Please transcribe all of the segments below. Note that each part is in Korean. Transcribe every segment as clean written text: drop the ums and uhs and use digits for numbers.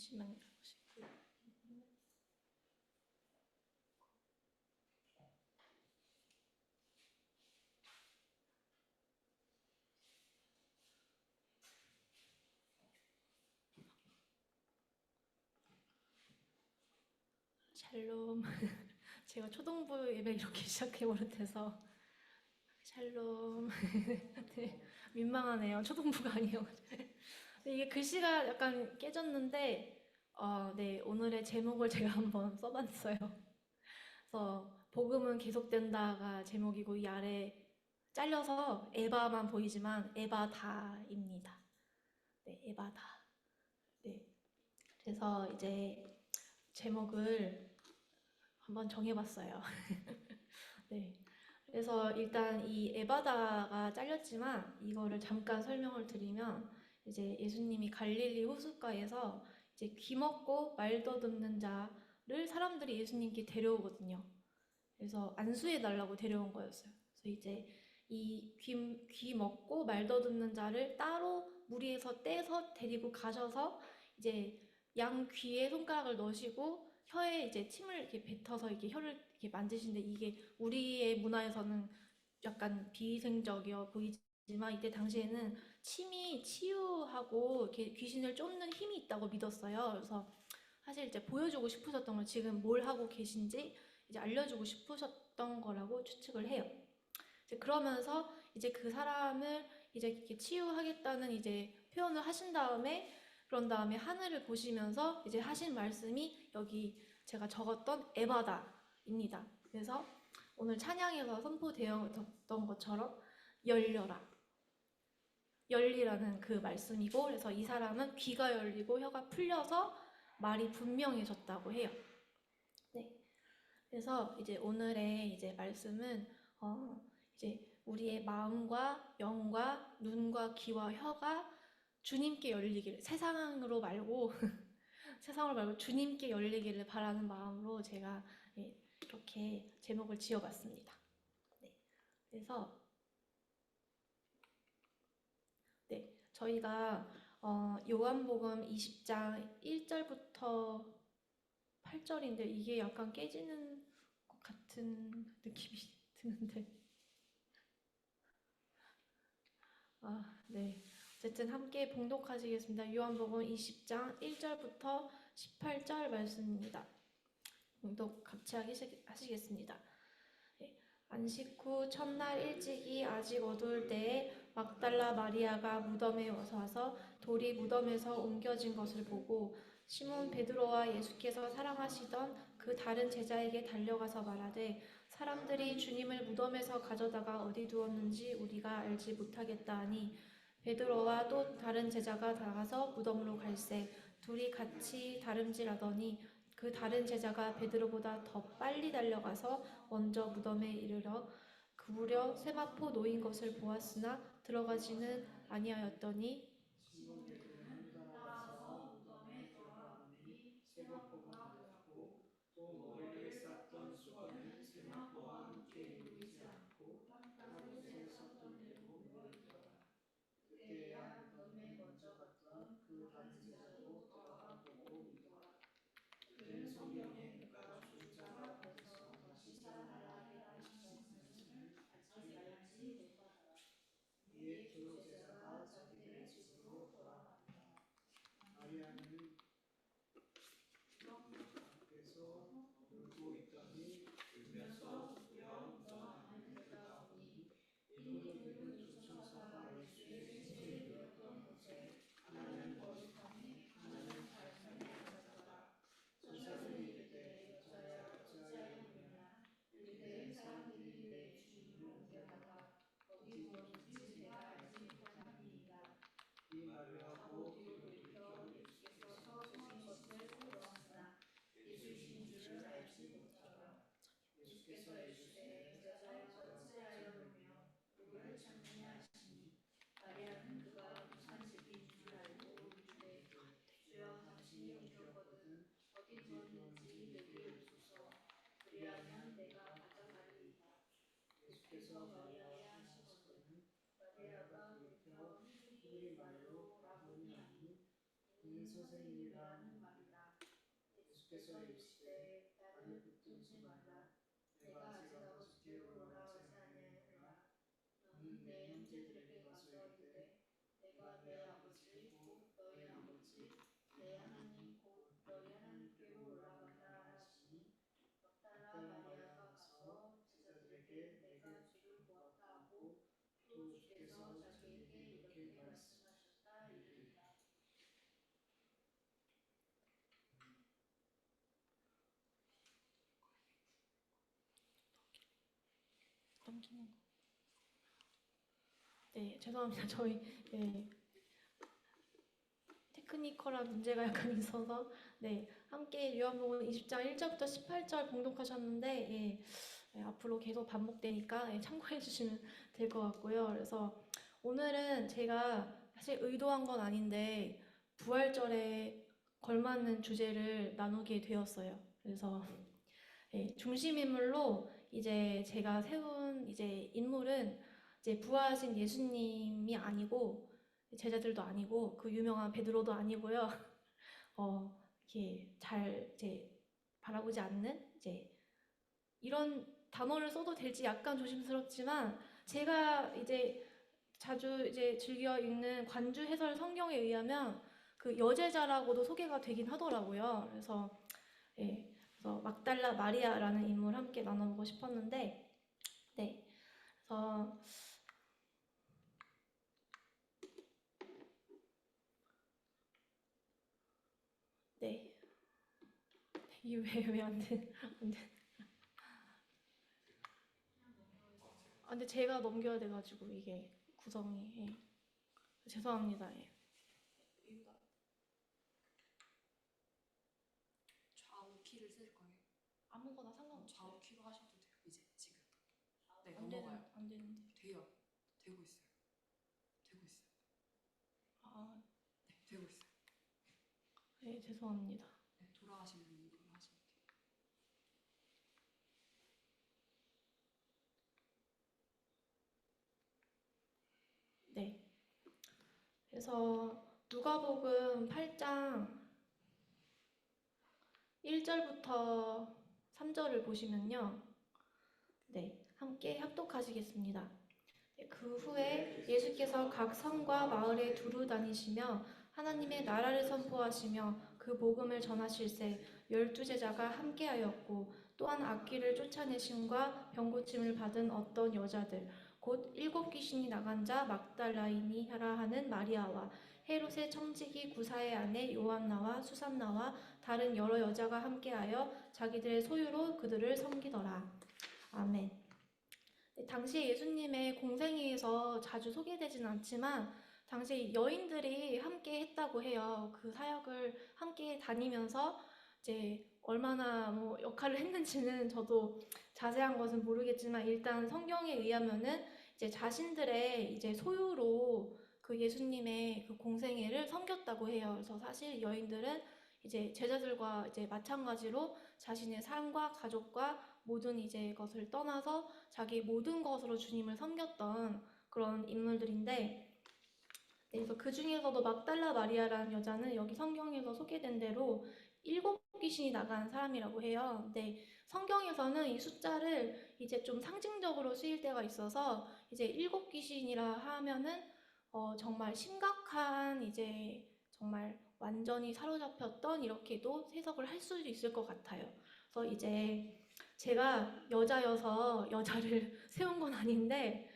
잠시만요. 샬롬. 제가 초등부 예배 이렇게 시작해버릇해서 샬롬. 네, 민망하네요. 초등부가 아니어가지고. 이게 글씨가 약간 깨졌는데 네, 오늘의 제목을 제가 한번 써봤어요. 그래서 복음은 계속된다가 제목이고 이 아래 잘려서 에바만 보이지만 에바다입니다. 네, 에바다. 네, 그래서 이제 제목을 한번 정해봤어요. 네. 그래서 일단 이 에바다가 잘렸지만 이거를 잠깐 설명을 드리면 이제 예수님이 갈릴리 호숫가에서 이제 귀먹고 말 더듬는 자를 사람들이 예수님께 데려오거든요. 그래서 안수해 달라고 데려온 거였어요. 그래서 이제 이 귀 먹고 말 더듬는 자를 따로 무리에서 떼서 데리고 가셔서 이제 양 귀에 손가락을 넣으시고 혀에 이제 침을 이렇게 뱉어서 이렇게 혀를 이렇게 만지시는데 이게 우리의 문화에서는 약간 비위생적이어 보이지만 이때 당시에는 침이 치유하고 이렇게 귀신을 쫓는 힘이 있다고 믿었어요. 그래서 사실 이제 보여주고 싶으셨던 걸 지금 뭘 하고 계신지 이제 알려주고 싶으셨던 거라고 추측을 해요. 이제 그러면서 이제 그 사람을 이제 이렇게 치유하겠다는 이제 표현을 하신 다음에 그런 다음에 하늘을 보시면서 이제 하신 말씀이 여기 제가 적었던 에바다입니다. 그래서 오늘 찬양에서 선포되었던 것처럼 열려라. 열리라는 그 말씀이고 그래서 이 사람은 귀가 열리고 혀가 풀려서 말이 분명해졌다고 해요. 네. 그래서 이제 오늘의 이제 말씀은 이제 우리의 마음과 영과 눈과 귀와 혀가 주님께 열리기를 세상으로 말고 세상으로 말고 주님께 열리기를 바라는 마음으로 제가 이렇게 제목을 지어봤습니다. 네. 그래서 네, 저희가 요한복음 20장 1절부터 8절인데 이게 약간 깨지는 것 같은 느낌이 드는데 네. 어쨌든 함께 봉독하시겠습니다. 요한복음 20장 1절부터 18절 말씀입니다. 봉독 같이 하시겠습니다. 네. 안식 후 첫날 일찍이 아직 어두울 때에 막달라 마리아가 무덤에 와서 돌이 무덤에서 옮겨진 것을 보고 시몬 베드로와 예수께서 사랑하시던 그 다른 제자에게 달려가서 말하되 사람들이 주님을 무덤에서 가져다가 어디 두었는지 우리가 알지 못하겠다 하니 베드로와 또 다른 제자가 나가서 무덤으로 갈새 둘이 같이 다름질하더니 그 다른 제자가 베드로보다 더 빨리 달려가서 먼저 무덤에 이르러 그무려 세마포 놓인 것을 보았으나 들어가지는 아니하였더니 주께서 이르시되 나를 붙들지 말라. 내가 아직 아버지께 올라가지 아니하였노라. 너는 내 형제들에게 가서 이르되 내가 내 아버지 곧 너희 아버지 내 하나님 곧 너희 하나님께로 올라간다 하시니 막달라 마리아가 가서 제자들에게 내가 주를 보았다 하고 또 주께서 자기에게 이렇게 말씀하셨다 이르니라. 넘기는 거. 네, 죄송합니다. 저희 테크니컬한 문제가 약간 있어서 함께 요한복음 20장 1절부터 18절 봉독하셨는데 앞으로 계속 반복되니까 참고해 주시면 될 것 같고요. 그래서 오늘은 제가 사실 의도한 건 아닌데 부활절에 걸맞는 주제를 나누게 되었어요. 그래서 중심 인물로 이제 제가 세운 이제 인물은 이제 부활하신 예수님이 아니고 제자들도 아니고 그 유명한 베드로도 아니고요. 이렇게 잘 이제 바라보지 않는 이제 이런 단어를 써도 될지 약간 조심스럽지만 제가 이제 자주 이제 즐겨 읽는 관주 해설 성경에 의하면 그 여제자라고도 소개가 되긴 하더라고요. 그래서 막달라 마리아라는 인물 함께 나눠보고 싶었는데, 그래서 이게 왜 안 돼? 안 돼. 근데 제가 넘겨야 돼가지고 이게 구성이 죄송합니다. 좌우 키를 쓸 거예요. 아무거나 상관없어요. 좌우 키로 하셔도 돼요. 이제 지금. 네, 안 넘어가요. 안 되는데. 돼요. 되고 있어요. 되고 있어요. 네, 되고 있어요. 네, 죄송합니다. 네, 돌아가시는 걸로 하시면 돼요. 네. 그래서 누가복음 8장 1절부터 3절을 보시면요. 함께 합독하시겠습니다. 그 후에 예수께서 각 성과 마을에 두루 다니시며 하나님의 나라를 선포하시며 그 복음을 전하실세 12제자가 함께하였고 또한 악귀를 쫓아내심과 병고침을 받은 어떤 여자들 곧 7귀신이 나간 자 막달라이니라 하는 마리아와 헤롯의 청지기 구사의 아내 요한나와 수산나와 다른 여러 여자가 함께하여 자기들의 소유로 그들을 섬기더라. 아멘. 당시 예수님의 공생애에서 자주 소개되진 않지만 당시 여인들이 함께 했다고 해요. 그 사역을 함께 다니면서 이제 얼마나 역할을 했는지는 저도 자세한 것은 모르겠지만 일단 성경에 의하면은 이제 자신들의 이제 소유로 그 예수님의 그 공생애를 섬겼다고 해요. 그래서 사실 여인들은 이제 제자들과 이제 마찬가지로 자신의 삶과 가족과 모든 이제 것을 떠나서 자기 모든 것으로 주님을 섬겼던 그런 인물들인데, 그래서 그 중에서도 막달라 마리아라는 여자는 여기 성경에서 소개된 대로 7귀신이 나간 사람이라고 해요. 근데 성경에서는 이 숫자를 이제 좀 상징적으로 쓰일 때가 있어서 이제 7귀신이라 하면은 정말 심각한 이제 정말 완전히 사로잡혔던 이렇게도 해석을 할 수도 있을 것 같아요. 그래서 이제 제가 여자여서 여자를 세운 건 아닌데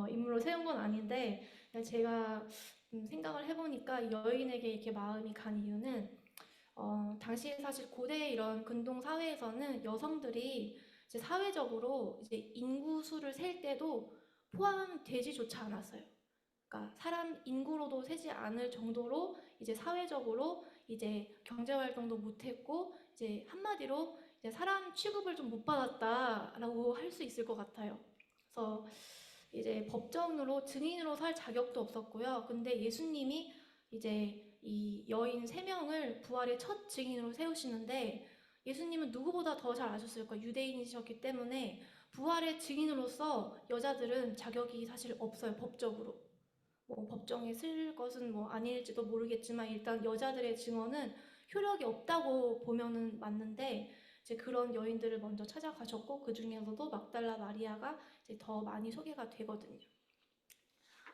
인물로 세운 건 아닌데 제가 생각을 해보니까 여인에게 이렇게 마음이 간 이유는 당시에 사실 고대 이런 근동 사회에서는 여성들이 이제 사회적으로 이제 인구 수를 셀 때도 포함되지조차 않았어요. 그러니까 사람 인구로도 세지 않을 정도로 이제 사회적으로 이제 경제 활동도 못했고 이제 한마디로 이제 사람 취급을 좀 못 받았다라고 할 수 있을 것 같아요. 그래서 이제 법정으로 증인으로 설 자격도 없었고요. 근데 예수님이 이제 이 여인 3명을 부활의 첫 증인으로 세우시는데 예수님은 누구보다 더 잘 아셨을 거예요. 유대인이셨기 때문에 부활의 증인으로서 여자들은 자격이 사실 없어요. 법적으로. 법정에 쓸 것은 아닐지도 모르겠지만 일단 여자들의 증언은 효력이 없다고 보면은 맞는데 이제 그런 여인들을 먼저 찾아가셨고 그 중에서도 막달라 마리아가 이제 더 많이 소개가 되거든요.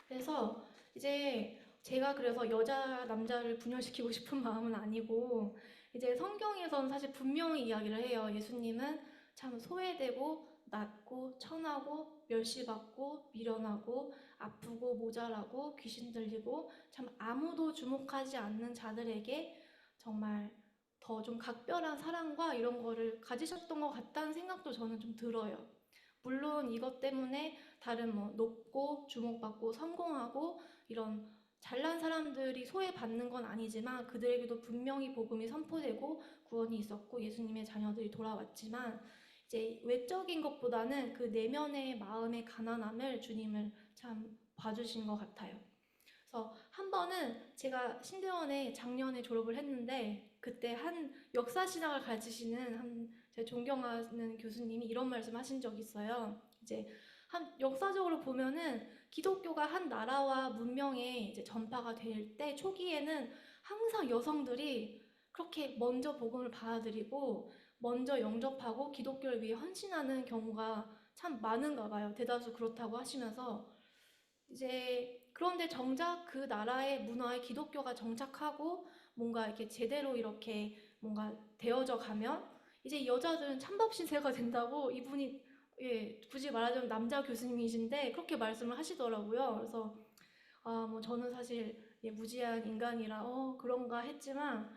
그래서 이제 제가 그래서 여자 남자를 분열시키고 싶은 마음은 아니고 이제 성경에서는 사실 분명히 이야기를 해요. 예수님은 참 소외되고 낮고 천하고 멸시받고 미련하고 아프고 모자라고 귀신 들리고 참 아무도 주목하지 않는 자들에게 정말 더 좀 각별한 사랑과 이런 거를 가지셨던 것 같다는 생각도 저는 좀 들어요. 물론 이것 때문에 다른 뭐 높고 주목받고 성공하고 이런 잘난 사람들이 소외받는 건 아니지만 그들에게도 분명히 복음이 선포되고 구원이 있었고 예수님의 자녀들이 돌아왔지만 이제 외적인 것보다는 그 내면의 마음의 가난함을 주님을 참 봐주신 것 같아요. 그래서 한 번은 제가 신대원에 작년에 졸업을 했는데 그때 한 역사신학을 가르치시는 한 제가 존경하는 교수님이 이런 말씀 하신 적이 있어요. 이제 한 역사적으로 보면은 기독교가 한 나라와 문명에 이제 전파가 될 때 초기에는 항상 여성들이 그렇게 먼저 복음을 받아들이고 먼저 영접하고 기독교를 위해 헌신하는 경우가 참 많은가 봐요. 대다수 그렇다고 하시면서 이제 그런데 정작 그 나라의 문화에 기독교가 정착하고 뭔가 이렇게 제대로 이렇게 뭔가 되어져 가면 이제 여자들은 찬밥 신세가 된다고 이분이 예, 굳이 말하자면 남자 교수님이신데 그렇게 말씀을 하시더라고요. 그래서 아, 뭐 저는 사실 예, 무지한 인간이라 그런가 했지만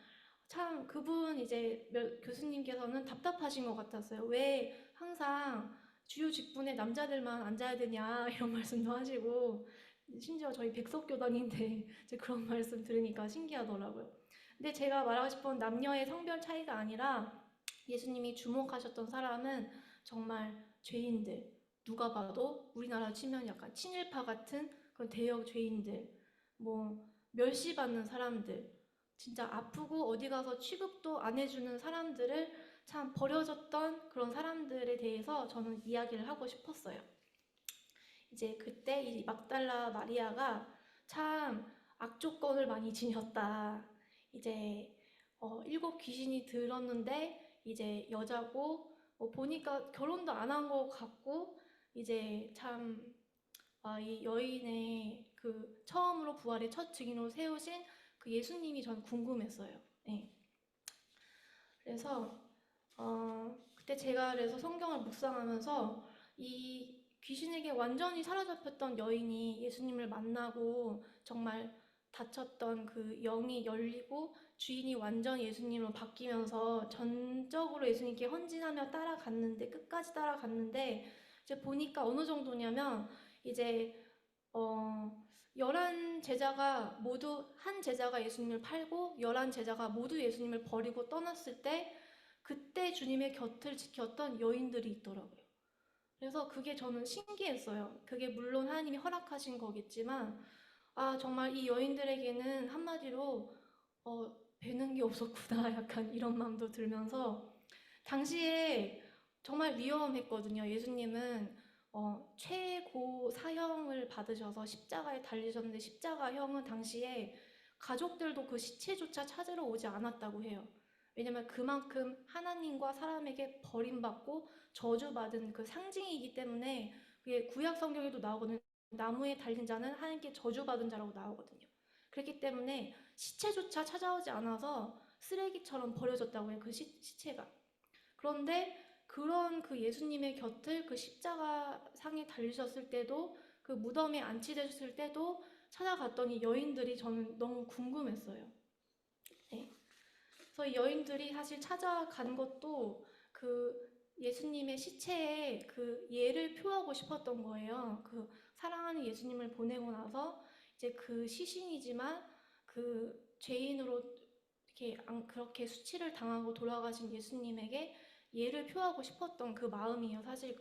참 그분 이제 교수님께서는 답답하신 것 같았어요. 왜 항상 주요 직분에 남자들만 앉아야 되냐 이런 말씀도 하시고 심지어 저희 백석교단인데 이제 그런 말씀 들으니까 신기하더라고요. 근데 제가 말하고 싶은 남녀의 성별 차이가 아니라 예수님이 주목하셨던 사람은 정말 죄인들, 누가 봐도 우리나라 치면 약간 친일파 같은 그런 대역 죄인들, 뭐 멸시받는 사람들, 진짜 아프고 어디 가서 취급도 안 해주는 사람들을 참 버려졌던 그런 사람들에 대해서 저는 이야기를 하고 싶었어요. 이제 그때 이 막달라 마리아가 참 악조건을 많이 지녔다. 이제 7 귀신이 들었는데 이제 여자고 보니까 결혼도 안 한 것 같고 이제 참 이 여인의 그 처음으로 부활의 첫 증인으로 세우신 그 예수님이 전 궁금했어요. 네. 그래서 그때 제가 그래서 성경을 묵상하면서 이 귀신에게 완전히 사로잡혔던 여인이 예수님을 만나고 정말 닫혔던 그 영이 열리고 주인이 완전히 예수님으로 바뀌면서 전적으로 예수님께 헌신하며 따라갔는데 끝까지 따라갔는데 이제 보니까 어느 정도냐면 이제 11 제자가 모두 한 제자가 예수님을 팔고 11 제자가 모두 예수님을 버리고 떠났을 때 그때 주님의 곁을 지켰던 여인들이 있더라고요. 그래서 그게 저는 신기했어요. 그게 물론 하나님이 허락하신 거겠지만 정말 이 여인들에게는 한마디로 배는 게 없었구나 약간 이런 마음도 들면서 당시에 정말 위험했거든요. 예수님은 최고 사형을 받으셔서 십자가에 달리셨는데 십자가형은 당시에 가족들도 그 시체조차 찾으러 오지 않았다고 해요. 왜냐면 그만큼 하나님과 사람에게 버림받고 저주받은 그 상징이기 때문에 그게 구약 성경에도 나오거든요. 나무에 달린 자는 하나님께 저주받은 자라고 나오거든요. 그렇기 때문에 시체조차 찾아오지 않아서 쓰레기처럼 버려졌다고 해요. 그 시체가. 그런데 그런 그 예수님의 곁을 그 십자가 상에 달리셨을 때도 그 무덤에 안치되셨을 때도 찾아갔더니 여인들이 저는 너무 궁금했어요. 네. 그래서 이 여인들이 사실 찾아간 것도 그 예수님의 시체에 그 예를 표하고 싶었던 거예요. 그 사랑하는 예수님을 보내고 나서 이제 그 시신이지만 그 죄인으로 이렇게 그렇게 수치를 당하고 돌아가신 예수님에게 예를 표하고 싶었던 그 마음이에요. 사실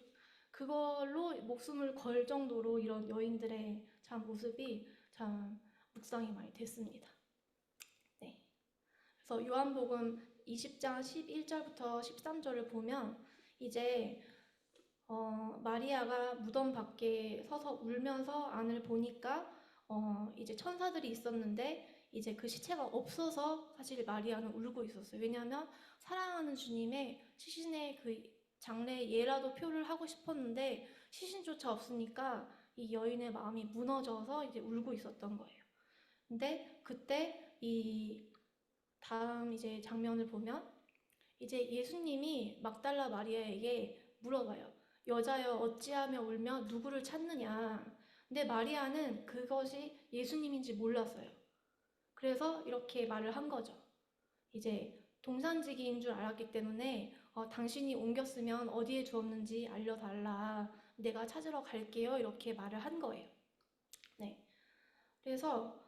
그걸로 목숨을 걸 정도로 이런 여인들의 참 모습이 참 묵상이 많이 됐습니다. 네. 그래서 요한복음 20장 11절부터 13절을 보면 이제 마리아가 무덤 밖에 서서 울면서 안을 보니까 이제 천사들이 있었는데 이제 그 시체가 없어서 사실 마리아는 울고 있었어요. 왜냐하면 사랑하는 주님의 시신의 그 장례 예라도 표를 하고 싶었는데 시신조차 없으니까 이 여인의 마음이 무너져서 이제 울고 있었던 거예요. 근데 그때 이 다음 이제 장면을 보면 이제 예수님이 막달라 마리아에게 물어봐요. 여자여 어찌하며 울며 누구를 찾느냐. 근데 마리아는 그것이 예수님인지 몰랐어요. 그래서 이렇게 말을 한 거죠. 이제 동산지기인 줄 알았기 때문에 당신이 옮겼으면 어디에 주었는지 알려달라. 내가 찾으러 갈게요. 이렇게 말을 한 거예요. 네. 그래서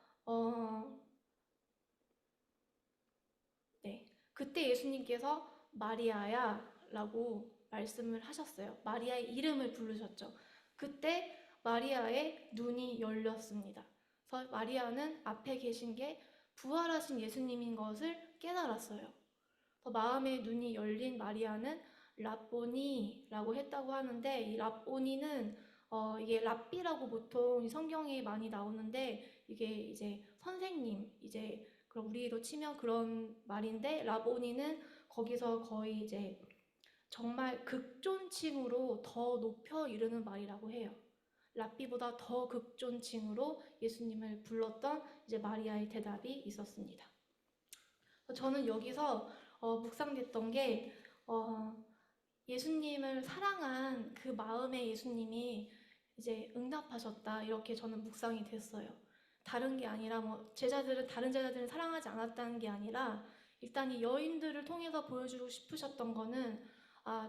네. 그때 예수님께서 마리아야 라고 말씀을 하셨어요. 마리아의 이름을 부르셨죠. 그때 마리아의 눈이 열렸습니다. 그래서 마리아는 앞에 계신 게 부활하신 예수님인 것을 깨달았어요. 마음의 눈이 열린 마리아는 랍보니라고 했다고 하는데 이 랍보니는 이게 랍비라고 보통 성경에 많이 나오는데 이게 이제 선생님 이제 그럼 우리로 치면 그런 말인데 라보니는 거기서 거의 이제 정말 극존칭으로 더 높여 이르는 말이라고 해요. 랍비보다 더 극존칭으로 예수님을 불렀던 이제 마리아의 대답이 있었습니다. 저는 여기서 묵상됐던 게 예수님을 사랑한 그 마음에 예수님이 이제 응답하셨다 이렇게 저는 묵상이 됐어요. 다른 게 아니라 다른 제자들은 사랑하지 않았다는 게 아니라 일단 이 여인들을 통해서 보여주고 싶으셨던 거는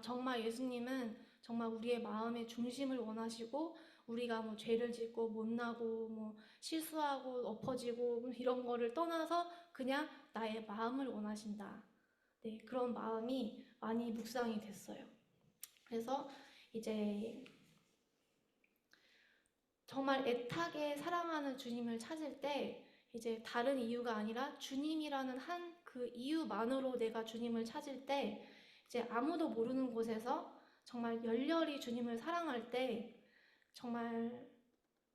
정말 예수님은 정말 우리의 마음의 중심을 원하시고 우리가 죄를 짓고 못나고 실수하고 엎어지고 이런 거를 떠나서 그냥 나의 마음을 원하신다. 네, 그런 마음이 많이 묵상이 됐어요. 그래서 이제 정말 애타게 사랑하는 주님을 찾을 때 이제 다른 이유가 아니라 주님이라는 한 그 이유만으로 내가 주님을 찾을 때 이제 아무도 모르는 곳에서 정말 열렬히 주님을 사랑할 때 정말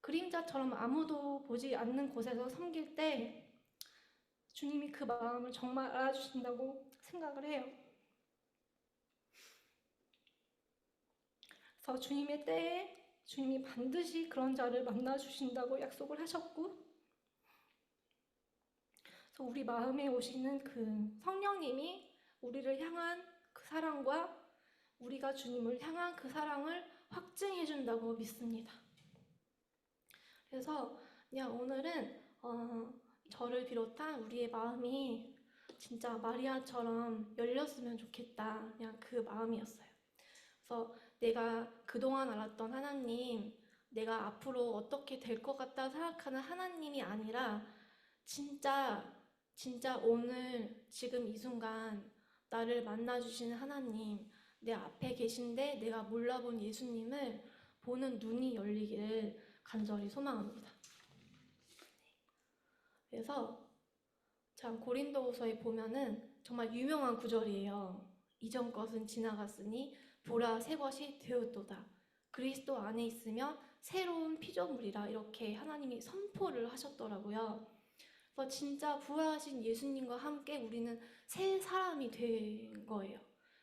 그림자처럼 아무도 보지 않는 곳에서 섬길 때 주님이 그 마음을 정말 알아주신다고 생각을 해요. 그래서 주님의 때에 주님이 반드시 그런 자를 만나주신다고 약속을 하셨고 그래서 우리 마음에 오시는 그 성령님이 우리를 향한 그 사랑과 우리가 주님을 향한 그 사랑을 확증해 준다고 믿습니다. 그래서 그냥 오늘은 저를 비롯한 우리의 마음이 진짜 마리아처럼 열렸으면 좋겠다. 그냥 그 마음이었어요. 그래서 내가 그동안 알았던 하나님, 내가 앞으로 어떻게 될 것 같다 생각하는 하나님이 아니라 진짜 오늘 지금 이 순간 나를 만나주시는 하나님, 내 앞에 계신데 내가 몰라본 예수님을 보는 눈이 열리기를 간절히 소망합니다. 그래서 참 고린도후서에 보면은 정말 유명한 구절이에요. 이전 것은 지나갔으니 보라 새 것이 되었도다. 그리스도 안에 있으면 새로운 피조물이라 이렇게 하나님이 선포를 하셨더라고요. 그래서 진짜 부활하신 예수님과 함께 우리는 새 사람이 된 거예요.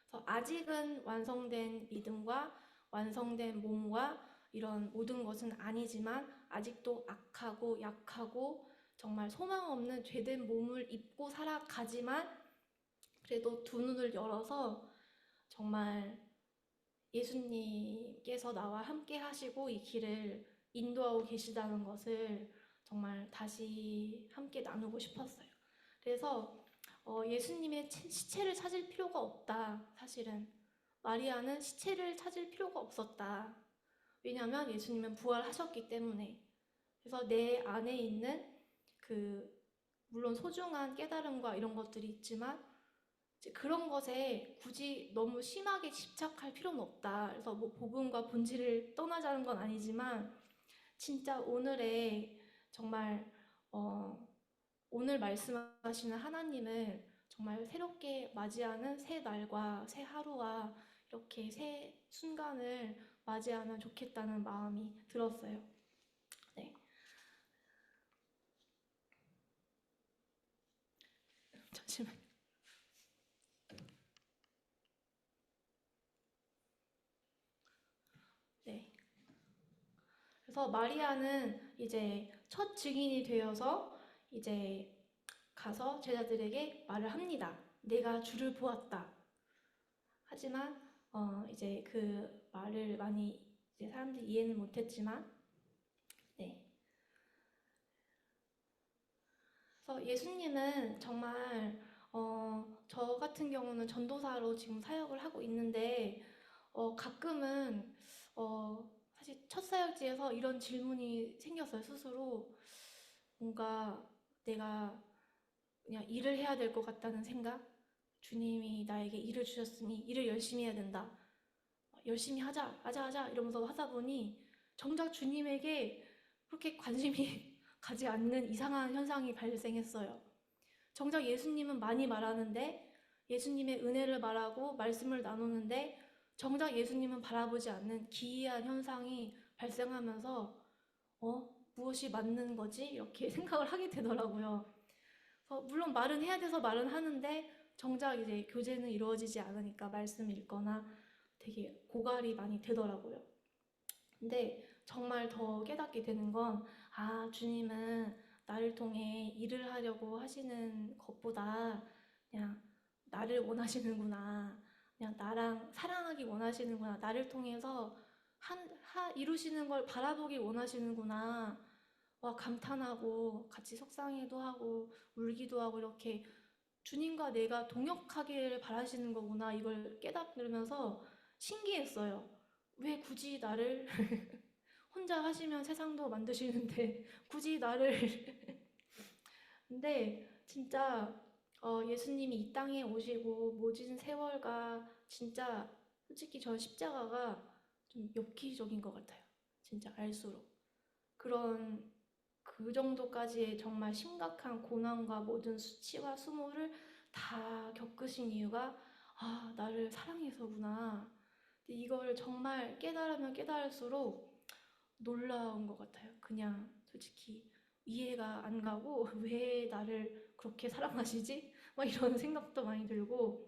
그래서 아직은 완성된 믿음과 완성된 몸과 이런 모든 것은 아니지만 아직도 악하고 약하고 정말 소망 없는 죄된 몸을 입고 살아가지만 그래도 두 눈을 열어서 정말 예수님께서 나와 함께 하시고 이 길을 인도하고 계시다는 것을 정말 다시 함께 나누고 싶었어요. 그래서 예수님의 시체를 찾을 필요가 없다. 사실은 마리아는 시체를 찾을 필요가 없었다. 왜냐하면 예수님은 부활하셨기 때문에. 그래서 내 안에 있는 물론 소중한 깨달음과 이런 것들이 있지만 그런 것에 굳이 너무 심하게 집착할 필요는 없다. 그래서 복음과 본질을 떠나자는 건 아니지만 진짜 오늘의 정말 오늘 말씀하시는 하나님을 정말 새롭게 맞이하는 새 날과 새 하루와 이렇게 새 순간을 맞이하면 좋겠다는 마음이 들었어요. 네. 잠시만요. 네. 그래서 마리아는 이제 첫 증인이 되어서 이제 가서 제자들에게 말을 합니다. 내가 주를 보았다. 하지만 이제 그 말을 많이 이제 사람들이 이해는 못했지만, 네. 그래서 예수님은 정말 저 같은 경우는 전도사로 지금 사역을 하고 있는데 가끔은 사실 첫 사역지에서 이런 질문이 생겼어요. 스스로 뭔가 내가 그냥 일을 해야 될 것 같다는 생각. 주님이 나에게 일을 주셨으니 일을 열심히 해야 된다. 열심히 하자 이러면서 하다 보니 정작 주님에게 그렇게 관심이 가지 않는 이상한 현상이 발생했어요. 정작 예수님은 많이 말하는데, 예수님의 은혜를 말하고 말씀을 나누는데 정작 예수님은 바라보지 않는 기이한 현상이 발생하면서 무엇이 맞는 거지? 이렇게 생각을 하게 되더라고요. 물론 말은 해야 돼서 말은 하는데 정작 이제 교제는 이루어지지 않으니까 말씀 읽거나 되게 고갈이 많이 되더라고요. 근데 정말 더 깨닫게 되는 건, 주님은 나를 통해 일을 하려고 하시는 것보다 그냥 나를 원하시는구나. 그냥 나랑 사랑하기 원하시는구나. 나를 통해서 이루시는 걸 바라보기 원하시는구나. 와, 감탄하고 같이 속상해도 하고 울기도 하고 이렇게 주님과 내가 동역하기를 바라시는 거구나. 이걸 깨닫으면서 신기했어요. 왜 굳이 나를 혼자 하시면 세상도 만드시는데 굳이 나를 근데 진짜 예수님이 이 땅에 오시고 모진 세월과 진짜 솔직히 전 십자가가 좀 엽기적인 것 같아요. 진짜 알수록 그 정도까지의 정말 심각한 고난과 모든 수치와 수모를 다 겪으신 이유가 나를 사랑해서구나. 근데 이걸 정말 깨달으면 깨달을수록 놀라운 것 같아요. 그냥 솔직히 이해가 안 가고 왜 나를 그렇게 사랑하시지? 막 이런 생각도 많이 들고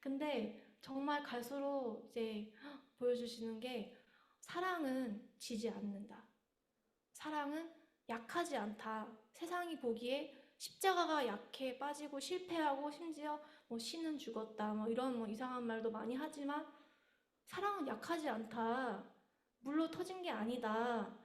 근데 정말 갈수록 이제 보여주시는 게 사랑은 지지 않는다. 사랑은 약하지 않다. 세상이 보기에 십자가가 약해 빠지고 실패하고 심지어 뭐 신은 죽었다 뭐 이런 뭐 이상한 말도 많이 하지만 사랑은 약하지 않다. 물로 터진 게 아니다.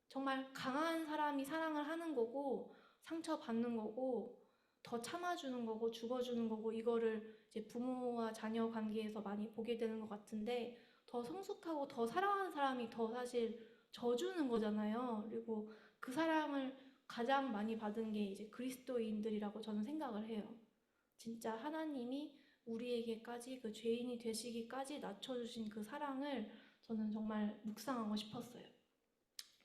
정말 강한 사람이 사랑을 하는 거고 상처받는 거고 더 참아주는 거고 죽어주는 거고 이거를 이제 부모와 자녀 관계에서 많이 보게 되는 것 같은데 더 성숙하고 더 사랑하는 사람이 더 사실 져주는 거잖아요. 그리고 그 사랑을 가장 많이 받은 게 이제 그리스도인들이라고 저는 생각을 해요. 진짜 하나님이 우리에게까지 그 죄인이 되시기까지 낮춰주신 그 사랑을 저는 정말 묵상하고 싶었어요.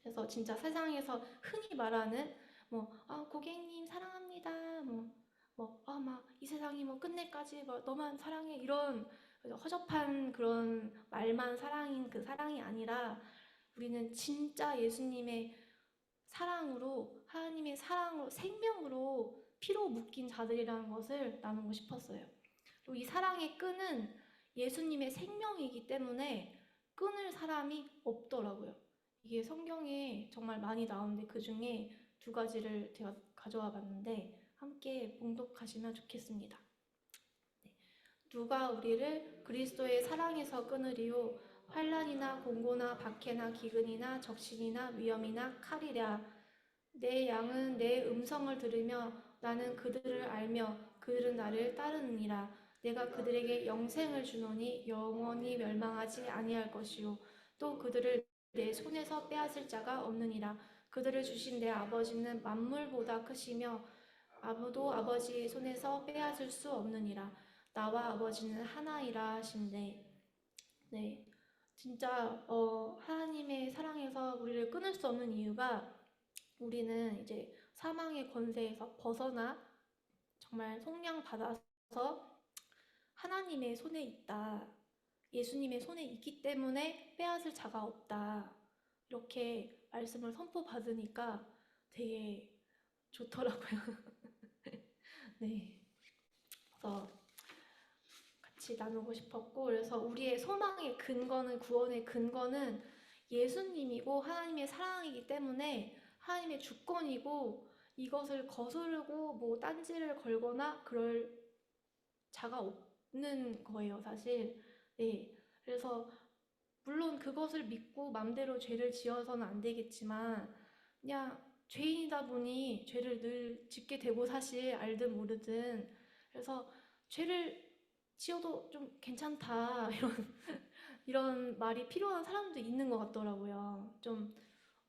그래서 진짜 세상에서 흔히 말하는 고객님 사랑합니다. 막 이 세상이 뭐 끝내까지 뭐 너만 사랑해 이런 허접한 그런 말만 사랑인 그 사랑이 아니라 우리는 진짜 예수님의 사랑으로 하나님의 사랑으로 생명으로 피로 묶인 자들이라는 것을 나누고 싶었어요. 그리고 이 사랑의 끈은 예수님의 생명이기 때문에 끊을 사람이 없더라고요. 이게 성경에 정말 많이 나오는데 그 중에 두 가지를 제가 가져와 봤는데 함께 봉독하시면 좋겠습니다. 네. 누가 우리를 그리스도의 사랑에서 끊으리요? 환난이나 공고나 박해나 기근이나 적신이나 위험이나 칼이랴. 내 양은 내 음성을 들으며 나는 그들을 알며 그들은 나를 따르느니라. 내가 그들에게 영생을 주노니 영원히 멸망하지 아니할 것이요 또 그들을 내 손에서 빼앗을 자가 없느니라. 그들을 주신 내 아버지는 만물보다 크시며 아무도 아버지의 손에서 빼앗을 수 없느니라. 나와 아버지는 하나이라 하신대. 네, 진짜 하나님의 사랑에서 우리를 끊을 수 없는 이유가 우리는 이제 사망의 권세에서 벗어나 정말 속량받아서 하나님의 손에 있다. 예수님의 손에 있기 때문에 빼앗을 자가 없다. 이렇게 말씀을 선포받으니까 되게 좋더라고요. 네. 그래서 같이 나누고 싶었고, 그래서 우리의 소망의 근거는, 구원의 근거는 예수님이고 하나님의 사랑이기 때문에 하나님의 주권이고, 이것을 거스르고 뭐 딴지를 걸거나 그럴 자가 없는 거예요, 사실. 네. 그래서 물론 그것을 믿고 맘대로 죄를 지어서는 안 되겠지만, 그냥 죄인이다 보니 죄를 늘 짓게 되고, 사실 알든 모르든. 그래서 죄를 지어도 좀 괜찮다 이런 말이 필요한 사람도 있는 것 같더라고요. 좀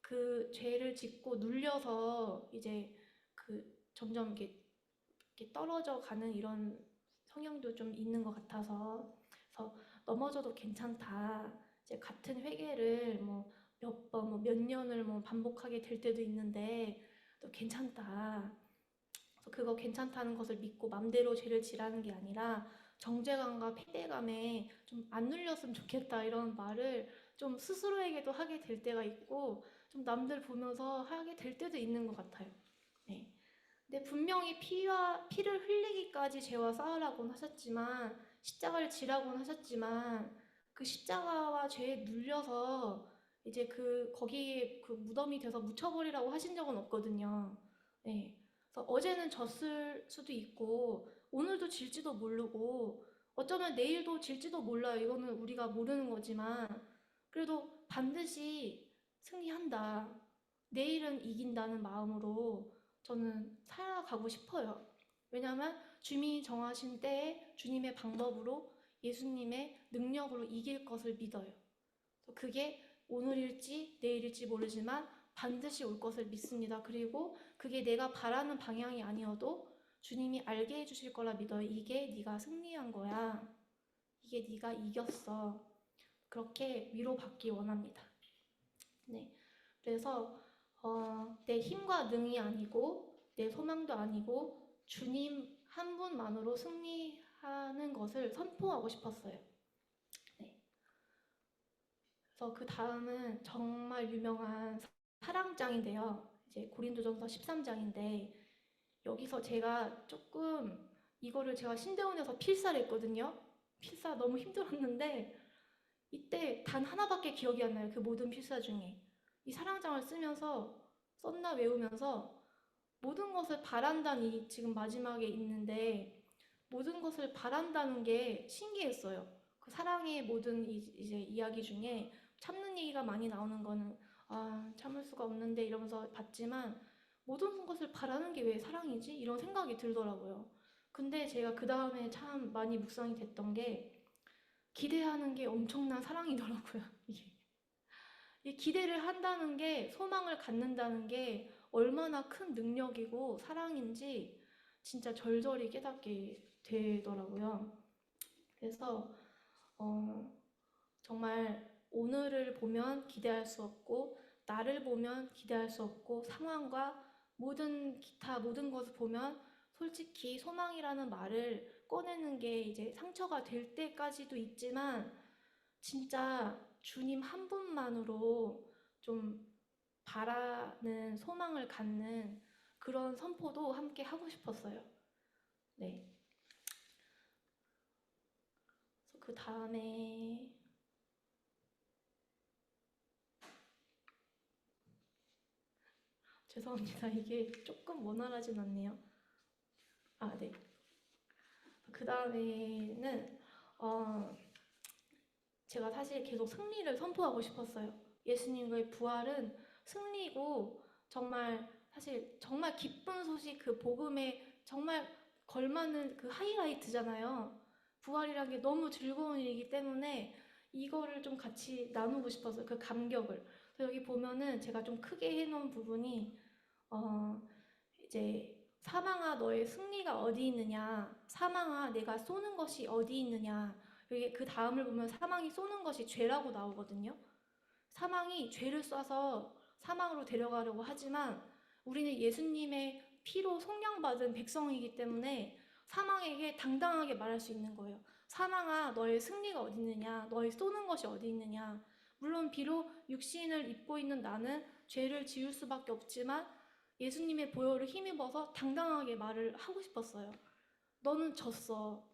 그 죄를 짓고 눌려서 이제 그 점점 이렇게 떨어져 가는 이런 성향도 좀 있는 것 같아서, 그래서 넘어져도 괜찮다. 이제 같은 회개를 뭐 몇 번, 뭐 몇 년을 뭐 반복하게 될 때도 있는데 또 괜찮다. 그래서 그거 괜찮다는 것을 믿고 맘대로 죄를 지라는 게 아니라 정죄감과 패배감에 좀 안 눌렸으면 좋겠다, 이런 말을 좀 스스로에게도 하게 될 때가 있고, 좀 남들 보면서 하게 될 때도 있는 것 같아요. 네. 근데 분명히 피를 흘리기까지 죄와 싸우라고는 하셨지만, 십자가를 지라고는 하셨지만, 그 십자가와 죄에 눌려서 이제 거기에 그 무덤이 돼서 묻혀버리라고 하신 적은 없거든요. 네. 그래서 어제는 졌을 수도 있고, 오늘도 질지도 모르고, 어쩌면 내일도 질지도 몰라요. 이거는 우리가 모르는 거지만, 그래도 반드시 승리한다. 내일은 이긴다는 마음으로 저는 살아가고 싶어요. 왜냐하면 주님이 정하신 때에 주님의 방법으로, 예수님의 능력으로 이길 것을 믿어요. 그게 오늘일지 내일일지 모르지만 반드시 올 것을 믿습니다. 그리고 그게 내가 바라는 방향이 아니어도 주님이 알게 해주실 거라 믿어요. 이게 네가 승리한 거야. 이게 네가 이겼어. 그렇게 위로받기 원합니다. 네. 그래서 내 힘과 능이 아니고 내 소망도 아니고 주님 한 분만으로 승리하는 것을 선포하고 싶었어요. 네. 그래서 그 다음은 정말 유명한 사랑장인데요. 이제 고린도전서 13장인데, 여기서 제가 조금 이거를 제가 신대원에서 필사를 했거든요. 필사 너무 힘들었는데 이때 단 하나밖에 기억이 안 나요. 그 모든 필사 중에. 이 사랑장을 쓰면서, 썼나 외우면서, 모든 것을 바란다는, 이 지금 마지막에 있는데 모든 것을 바란다는 게 신기했어요. 그 사랑의 모든 이제 이야기 중에 참는 얘기가 많이 나오는 거는 참을 수가 없는데 이러면서 봤지만, 모든 것을 바라는 게 왜 사랑이지? 이런 생각이 들더라고요. 근데 제가 그 다음에 참 많이 묵상이 됐던 게, 기대하는 게 엄청난 사랑이더라고요. 이게. 이 기대를 한다는 게, 소망을 갖는다는 게 얼마나 큰 능력이고 사랑인지 진짜 절절히 깨닫게 되더라고요. 그래서 정말 오늘을 보면 기대할 수 없고, 나를 보면 기대할 수 없고, 상황과 기타 모든 것을 보면 솔직히 소망이라는 말을 꺼내는 게 이제 상처가 될 때까지도 있지만, 진짜 주님 한 분만으로 좀 바라는 소망을 갖는 그런 선포도 함께 하고 싶었어요. 네. 그 다음에 죄송합니다. 이게 조금 원활하진 않네요. 네. 그 다음에는 제가 사실 계속 승리를 선포하고 싶었어요. 예수님의 부활은 승리고, 정말 사실 정말 기쁜 소식, 그 복음에 정말 걸맞는 그 하이라이트잖아요. 부활이란 게 너무 즐거운 일이기 때문에 이거를 좀 같이 나누고 싶어서, 그 감격을. 그래서 여기 보면은 제가 좀 크게 해놓은 부분이 이제 사망아 너의 승리가 어디 있느냐, 사망아 내가 쏘는 것이 어디 있느냐. 여기 그 다음을 보면 사망이 쏘는 것이 죄라고 나오거든요. 사망이 죄를 쏴서 사망으로 데려가려고 하지만, 우리는 예수님의 피로 속량받은 백성이기 때문에 사망에게 당당하게 말할 수 있는 거예요. 사망아 너의 승리가 어디 있느냐, 너의 쏘는 것이 어디 있느냐. 물론 비록 육신을 입고 있는 나는 죄를 지을 수밖에 없지만 예수님의 보혈을 힘입어서 당당하게 말을 하고 싶었어요. 너는 졌어.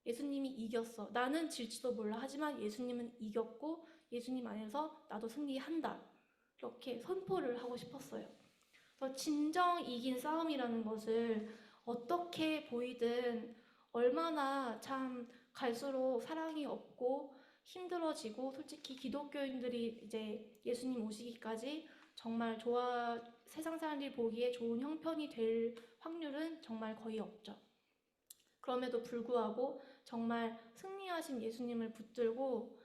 예수님이 이겼어. 나는 질지도 몰라. 하지만 예수님은 이겼고 예수님 안에서 나도 승리한다. 이렇게 선포를 하고 싶었어요. 그래서 진정 이긴 싸움이라는 것을 어떻게 보이든 얼마나 참 갈수록 사랑이 없고 힘들어지고 솔직히 기독교인들이 이제 예수님 오시기까지 정말 세상 사람들이 보기에 좋은 형편이 될 확률은 정말 거의 없죠. 그럼에도 불구하고 정말 승리하신 예수님을 붙들고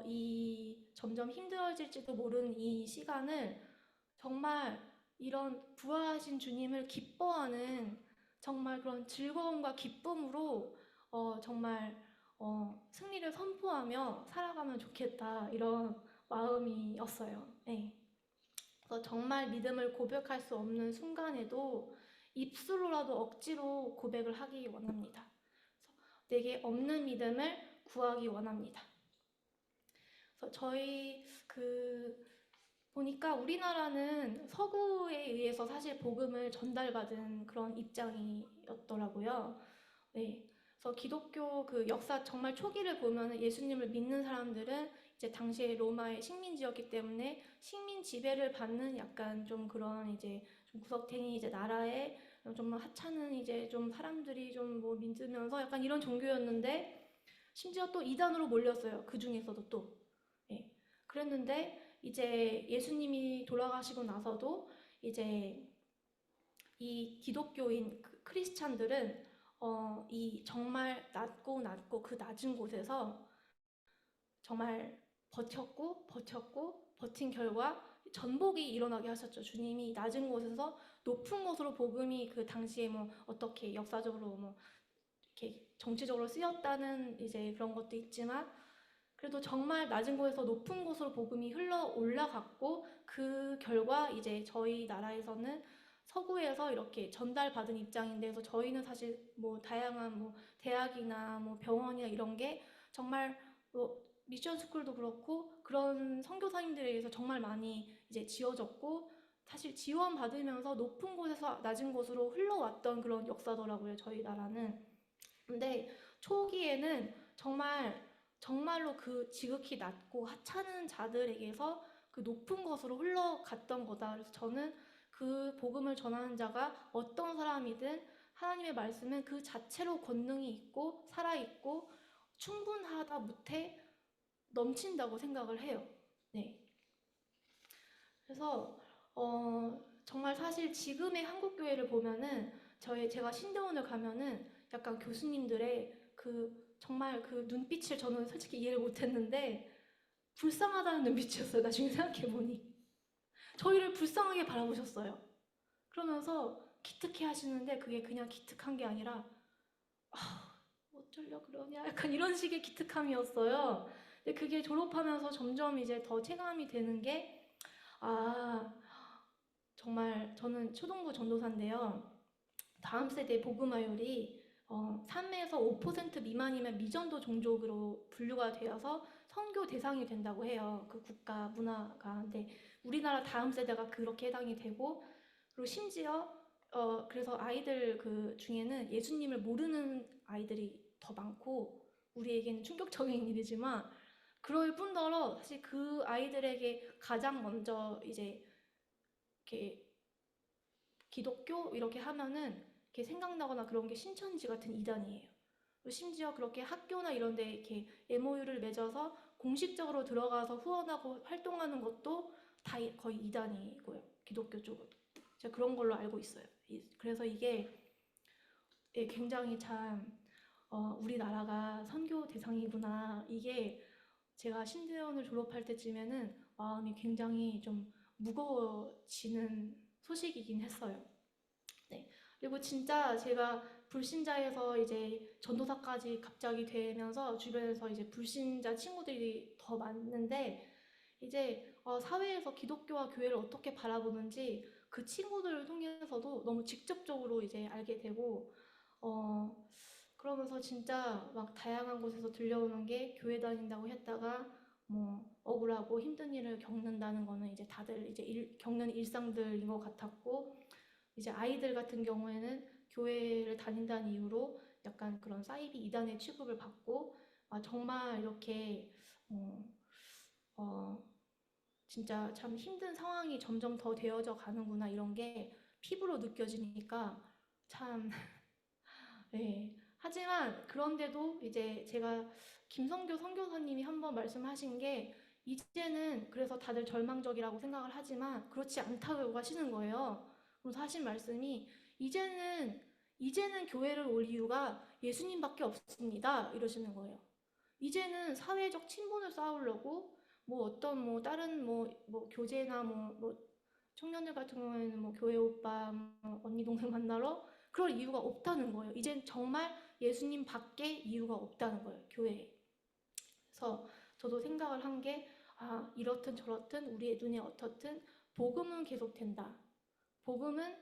이 점점 힘들어질지도 모르는 이 시간을 정말 이런 부활하신 주님을 기뻐하는 정말 그런 즐거움과 기쁨으로 정말 승리를 선포하며 살아가면 좋겠다 이런 마음이었어요. 네. 그래서 정말 믿음을 고백할 수 없는 순간에도 입술로라도 억지로 고백을 하기 원합니다. 그래서 내게 없는 믿음을 구하기 원합니다. 그래서 저희 보니까 우리나라는 서구에 의해서 사실 복음을 전달받은 그런 입장이었더라고요. 네. 그래서 기독교 역사 정말 초기를 보면 예수님을 믿는 사람들은 이제 당시에 로마의 식민지였기 때문에 식민 지배를 받는 약간 좀 그런 이제 좀 구석탱이 이제 나라에 좀 하찮은 이제 좀 사람들이 좀 뭐 믿으면서 약간 이런 종교였는데 심지어 또 이단으로 몰렸어요. 그 중에서도 또. 네. 그랬는데 이제 예수님이 돌아가시고 나서도 이제 이 기독교인 크리스찬들은 이 정말 낮고 그 낮은 곳에서 정말 버텼고 버틴 결과 전복이 일어나게 하셨죠. 주님이 낮은 곳에서 높은 곳으로 복음이 그 당시에 뭐 어떻게 역사적으로 뭐 이렇게 정치적으로 쓰였다는 이제 그런 것도 있지만 그래도 정말 낮은 곳에서 높은 곳으로 복음이 흘러 올라갔고 그 결과 이제 저희 나라에서는 서구에서 이렇게 전달받은 입장인데 그래서 저희는 사실 뭐 다양한 뭐 대학이나 뭐 병원이나 이런 게 정말 뭐 미션 스쿨도 그렇고 그런 선교사님들에 의해서 정말 많이 이제 지어졌고 사실 지원 받으면서 높은 곳에서 낮은 곳으로 흘러왔던 그런 역사더라고요. 저희 나라는. 근데 초기에는 정말로 그 지극히 낮고 하찮은 자들에게서 그 높은 것으로 흘러갔던 거다. 그래서 저는 그 복음을 전하는 자가 어떤 사람이든 하나님의 말씀은 그 자체로 권능이 있고 살아있고 충분하다 못해 넘친다고 생각을 해요. 네. 그래서 정말 사실 지금의 한국 교회를 보면은 제가 신대원을 가면은 약간 교수님들의 정말 그 눈빛을 저는 솔직히 이해를 못했는데 불쌍하다는 눈빛이었어요. 나중에 생각해보니 저희를 불쌍하게 바라보셨어요. 그러면서 기특해 하시는데 그게 그냥 기특한 게 아니라 어쩌려 그러냐 약간 이런 식의 기특함이었어요. 근데 그게 졸업하면서 점점 이제 더 체감이 되는 게 정말 저는 초등부 전도사인데요. 다음 세대 복음화율이 3에서 5% 미만이면 미전도 종족으로 분류가 되어서 선교 대상이 된다고 해요. 그 국가 문화가. 근데 우리나라 다음 세대가 그렇게 해당이 되고 그리고 심지어 그래서 아이들 중에는 예수님을 모르는 아이들이 더 많고 우리에게는 충격적인 일이지만 그럴 뿐더러 사실 그 아이들에게 가장 먼저 이제 이렇게 기독교 이렇게 하면은 이렇게 생각나거나 그런 게 신천지 같은 이단이에요. 심지어 그렇게 학교나 이런 데 이렇게 MOU를 맺어서 공식적으로 들어가서 후원하고 활동하는 것도 다 거의 이단이고요. 기독교 쪽은. 제가 그런 걸로 알고 있어요. 그래서 이게 굉장히 참 우리나라가 선교 대상이구나. 이게 제가 신대원을 졸업할 때쯤에는 마음이 굉장히 좀 무거워지는 소식이긴 했어요. 네. 그리고 진짜 제가 불신자에서 이제 전도사까지 갑자기 되면서 주변에서 이제 불신자 친구들이 더 많은데 이제 사회에서 기독교와 교회를 어떻게 바라보는지 그 친구들을 통해서도 너무 직접적으로 이제 알게 되고 그러면서 진짜 막 다양한 곳에서 들려오는 게 교회 다닌다고 했다가 뭐 억울하고 힘든 일을 겪는다는 거는 이제 다들 이제 겪는 일상들인 것 같았고 이제 아이들 같은 경우에는 교회를 다닌다는 이유로 약간 그런 사이비 이단의 취급을 받고 정말 이렇게 어, 어, 진짜 참 힘든 상황이 점점 더 되어져 가는구나 이런 게 피부로 느껴지니까 참 네. 하지만 그런데도 이제 제가 김성교 선교사님이 한번 말씀하신 게 이제는 그래서 다들 절망적이라고 생각을 하지만 그렇지 않다고 하시는 거예요. 그래서 하신 말씀이 이제는 교회를 올 이유가 예수님밖에 없습니다. 이러시는 거예요. 이제는 사회적 친분을 쌓으려고 뭐 어떤 뭐 다른 뭐 교제나 뭐 청년들 같은 경우에는 뭐 교회 오빠 뭐 언니 동생 만나러 그럴 이유가 없다는 거예요. 이젠 정말 예수님 밖에 이유가 없다는 거예요. 교회에. 그래서 저도 생각을 한 게 이렇든 저렇든 우리의 눈에 어떻든 복음은 계속된다. 복음은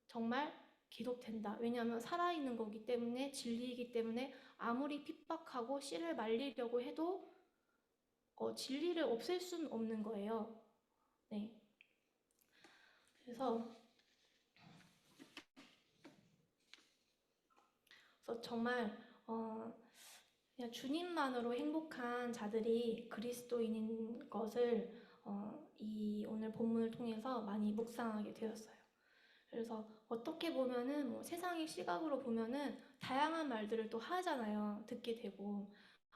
정말 계속된다. 왜냐하면 살아있는 거기 때문에 진리이기 때문에 아무리 핍박하고 씨를 말리려고 해도 진리를 없앨 수는 없는 거예요. 네. 그래서 정말 그냥 주님만으로 행복한 자들이 그리스도인인 것을 이 오늘 본문을 통해서 많이 묵상하게 되었어요. 그래서 어떻게 보면은 뭐 세상의 시각으로 보면은 다양한 말들을 또 하잖아요. 듣게 되고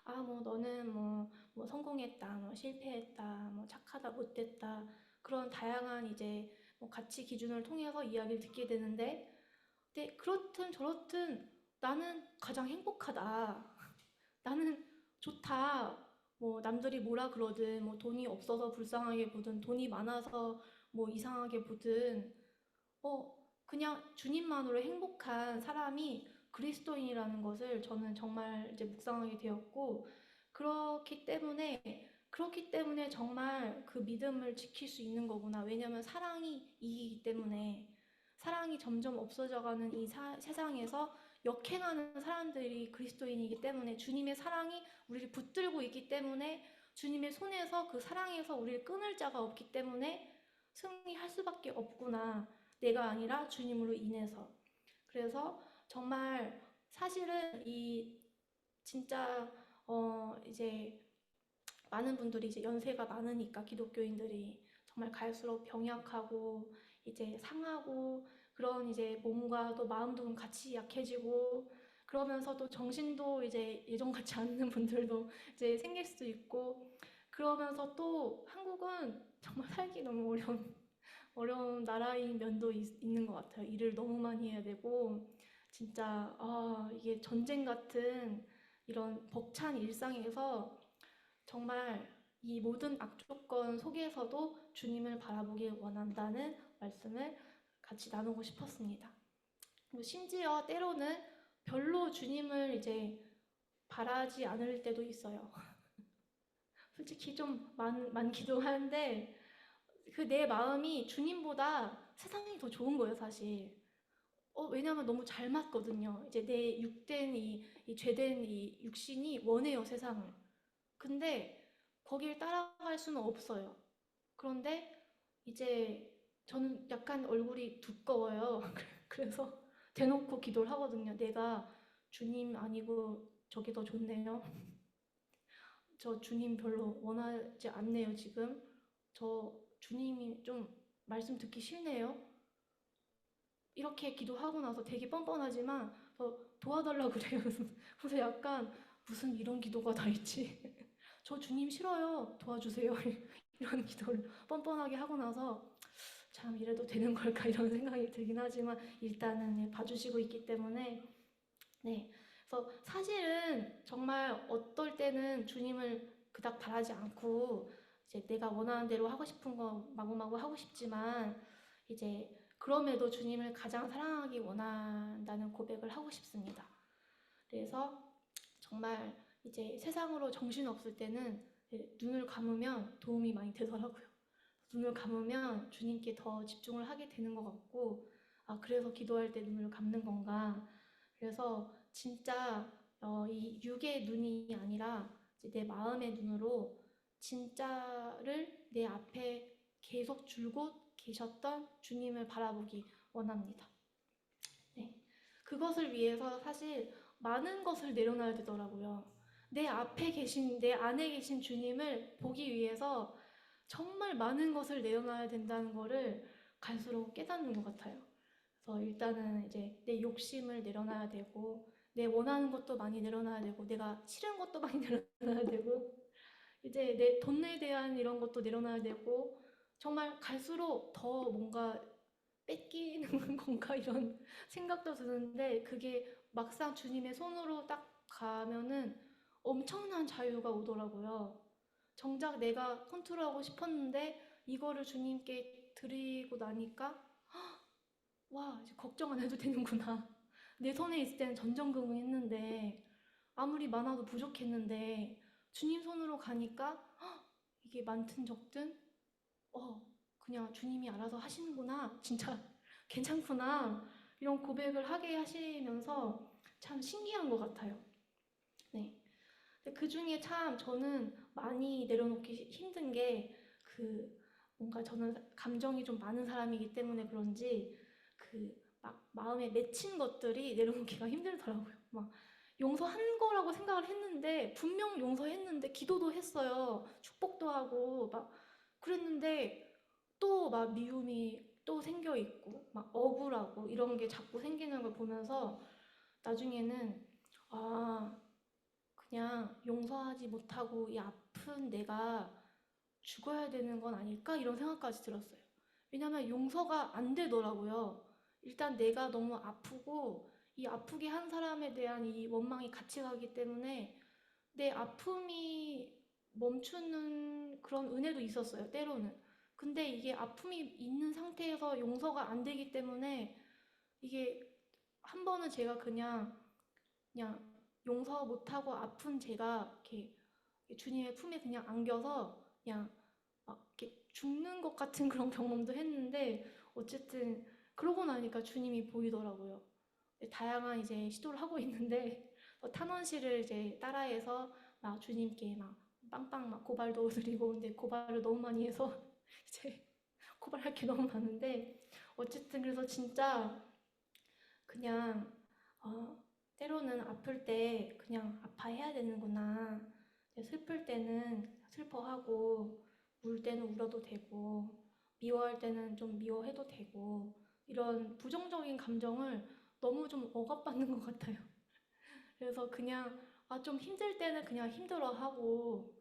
뭐 너는 뭐 성공했다, 뭐 실패했다, 뭐 착하다, 못됐다 그런 다양한 이제 뭐 가치 기준을 통해서 이야기를 듣게 되는데 근데 그렇든 저렇든 나는 가장 행복하다. 나는 좋다. 뭐 남들이 뭐라 그러든 뭐 돈이 없어서 불쌍하게 보든 돈이 많아서 뭐 이상하게 보든 그냥 주님만으로 행복한 사람이 그리스도인이라는 것을 저는 정말 이제 묵상하게 되었고 그렇기 때문에 정말 그 믿음을 지킬 수 있는 거구나. 왜냐하면 사랑이 이기기 때문에 사랑이 점점 없어져가는 이 세상에서 역행하는 사람들이 그리스도인이기 때문에 주님의 사랑이 우리를 붙들고 있기 때문에 주님의 손에서 그 사랑에서 우리를 끊을 자가 없기 때문에 승리할 수밖에 없구나. 내가 아니라 주님으로 인해서. 그래서 정말 사실은 이 진짜 이제 많은 분들이 이제 연세가 많으니까 기독교인들이 정말 갈수록 병약하고 이제 상하고 그런 이제 몸과 또 마음도 같이 약해지고 그러면서도 정신도 이제 예전 같지 않는 분들도 이제 생길 수도 있고 그러면서 또 한국은 정말 살기 너무 어려운 나라인 면도 있는 것 같아요. 일을 너무 많이 해야 되고 진짜 이게 전쟁 같은 이런 벅찬 일상에서 정말 이 모든 악조건 속에서도 주님을 바라보길 원한다는 말씀을 같이 나누고 싶었습니다. 심지어 때로는 별로 주님을 이제 바라지 않을 때도 있어요. 솔직히 좀 많기도 한데 그 내 마음이 주님보다 세상이 더 좋은 거예요, 사실. 왜냐면 너무 잘 맞거든요. 이제 내 육된 이 죄된 이 육신이 원해요, 세상을. 근데 거길 따라갈 수는 없어요. 그런데 이제 저는 약간 얼굴이 두꺼워요. 그래서 대놓고 기도를 하거든요. 내가 주님 아니고 저게 더 좋네요. 저 주님 별로 원하지 않네요, 지금. 저 주님이 좀 말씀 듣기 싫네요. 이렇게 기도하고 나서 되게 뻔뻔하지만 도와달라고 그래요. 그래서 약간 무슨 이런 기도가 다 있지. 저 주님 싫어요. 도와주세요. 이런 기도를 뻔뻔하게 하고 나서 참 이래도 되는 걸까 이런 생각이 들긴 하지만 일단은 봐주시고 있기 때문에 네. 그래서 사실은 정말 어떨 때는 주님을 그닥 바라지 않고 이제 내가 원하는 대로 하고 싶은 거 마구마구 하고 싶지만 이제 그럼에도 주님을 가장 사랑하기 원한다는 고백을 하고 싶습니다. 그래서 정말 이제 세상으로 정신 없을 때는 눈을 감으면 도움이 많이 되더라고요. 눈을 감으면 주님께 더 집중을 하게 되는 것 같고 그래서 기도할 때 눈을 감는 건가. 그래서 진짜 이 육의 눈이 아니라 이제 내 마음의 눈으로 진짜를 내 앞에 계속 줄곧 계셨던 주님을 바라보기 원합니다. 네. 그것을 위해서 사실 많은 것을 내려놔야 되더라고요. 내 앞에 계신, 내 안에 계신 주님을 보기 위해서 정말 많은 것을 내려놔야 된다는 거를 갈수록 깨닫는 것 같아요. 그래서 일단은 이제 내 욕심을 내려놔야 되고, 내 원하는 것도 많이 내려놔야 되고, 내가 싫은 것도 많이 내려놔야 되고, 이제 내 돈에 대한 이런 것도 내려놔야 되고, 정말 갈수록 더 뭔가 뺏기는 건가 이런 생각도 드는데, 그게 막상 주님의 손으로 딱 가면은 엄청난 자유가 오더라고요. 정작 내가 컨트롤하고 싶었는데 이거를 주님께 드리고 나니까 와, 이제 걱정 안 해도 되는구나. 내 손에 있을 때는 전전긍긍했는데 아무리 많아도 부족했는데 주님 손으로 가니까 이게 많든 적든 그냥 주님이 알아서 하시는구나. 진짜 괜찮구나. 이런 고백을 하게 하시면서 참 신기한 것 같아요. 네. 그 중에 참 저는 많이 내려놓기 힘든 게 뭔가 저는 감정이 좀 많은 사람이기 때문에 그런지 막 마음에 맺힌 것들이 내려놓기가 힘들더라고요. 막 용서한 거라고 생각을 했는데 분명 용서했는데 기도도 했어요. 축복도 하고 막 그랬는데 또 막 미움이 또 생겨 있고 막 억울하고 이런 게 자꾸 생기는 걸 보면서 나중에는 그냥 용서하지 못하고 이 아픈 내가 죽어야 되는 건 아닐까? 이런 생각까지 들었어요. 왜냐면 용서가 안 되더라고요. 일단 내가 너무 아프고 이 아프게 한 사람에 대한 이 원망이 같이 가기 때문에 내 아픔이 멈추는 그런 은혜도 있었어요, 때로는. 근데 이게 아픔이 있는 상태에서 용서가 안 되기 때문에 이게 한 번은 제가 그냥 용서 못하고 아픈 제가 이렇게 주님의 품에 그냥 안겨서 그냥 막 이렇게 죽는 것 같은 그런 경험도 했는데 어쨌든 그러고 나니까 주님이 보이더라고요. 다양한 이제 시도를 하고 있는데 탄원실을 이제 따라해서 막 주님께 막 빵빵 막 고발도 드리고 근데 고발을 너무 많이 해서 이제 고발할 게 너무 많은데 어쨌든 그래서 진짜 그냥 때로는 아플 때 그냥 아파해야 되는구나. 슬플 때는 슬퍼하고 울 때는 울어도 되고 미워할 때는 좀 미워해도 되고 이런 부정적인 감정을 너무 좀 억압받는 것 같아요. 그래서 그냥 좀 힘들 때는 그냥 힘들어하고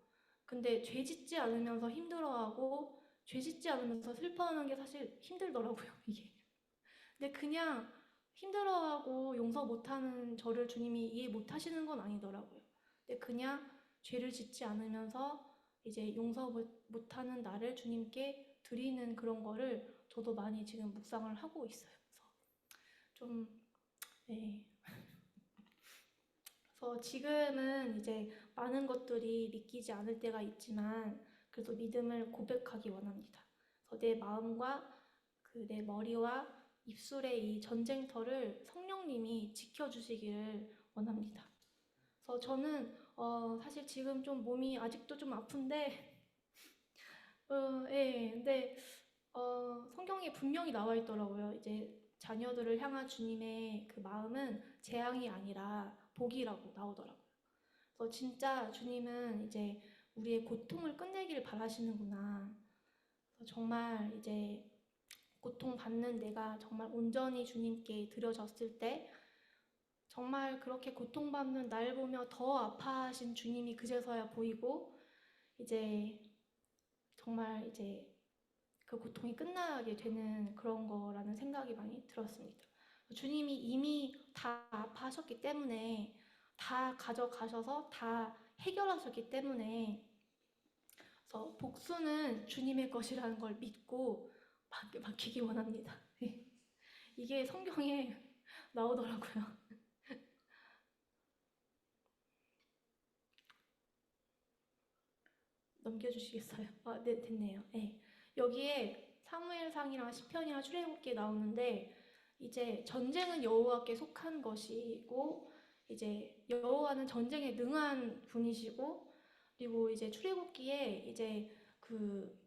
근데 죄 짓지 않으면서 힘들어하고 죄 짓지 않으면서 슬퍼하는 게 사실 힘들더라고요, 이게. 근데 그냥 힘들어하고 용서 못하는 저를 주님이 이해 못하시는 건 아니더라고요. 근데 그냥 죄를 짓지 않으면서 이제 용서 못하는 나를 주님께 드리는 그런 거를 저도 많이 지금 묵상을 하고 있어요. 그래서 좀, 네. 그래서 지금은 이제 많은 것들이 믿기지 않을 때가 있지만 그래도 믿음을 고백하기 원합니다. 그래서 내 마음과 내 머리와 입술의 이 전쟁터를 성령님이 지켜주시기를 원합니다. 그래서 저는 사실 지금 좀 몸이 아직도 좀 아픈데, 예, 근데 성경에 분명히 나와 있더라고요. 이제 자녀들을 향한 주님의 그 마음은 재앙이 아니라 복이라고 나오더라고요. 그래서 진짜 주님은 이제 우리의 고통을 끝내기를 바라시는구나. 그래서 정말 이제 고통받는 내가 정말 온전히 주님께 드려졌을 때 정말 그렇게 고통받는 날 보며 더 아파하신 주님이 그제서야 보이고 이제 정말 이제 그 고통이 끝나게 되는 그런 거라는 생각이 많이 들었습니다. 주님이 이미 다 아파하셨기 때문에 다 가져가셔서 다 해결하셨기 때문에 그래서 복수는 주님의 것이라는 걸 믿고 맡기기 원합니다. 이게 성경에 나오더라고요. 넘겨주시겠어요? 네, 됐네요. 네. 여기에 사무엘상이랑 시편이랑 출애굽기에 나오는데 이제 전쟁은 여호와께 속한 것이고 이제 여호와는 전쟁에 능한 분이시고 그리고 이제 출애굽기에 이제 그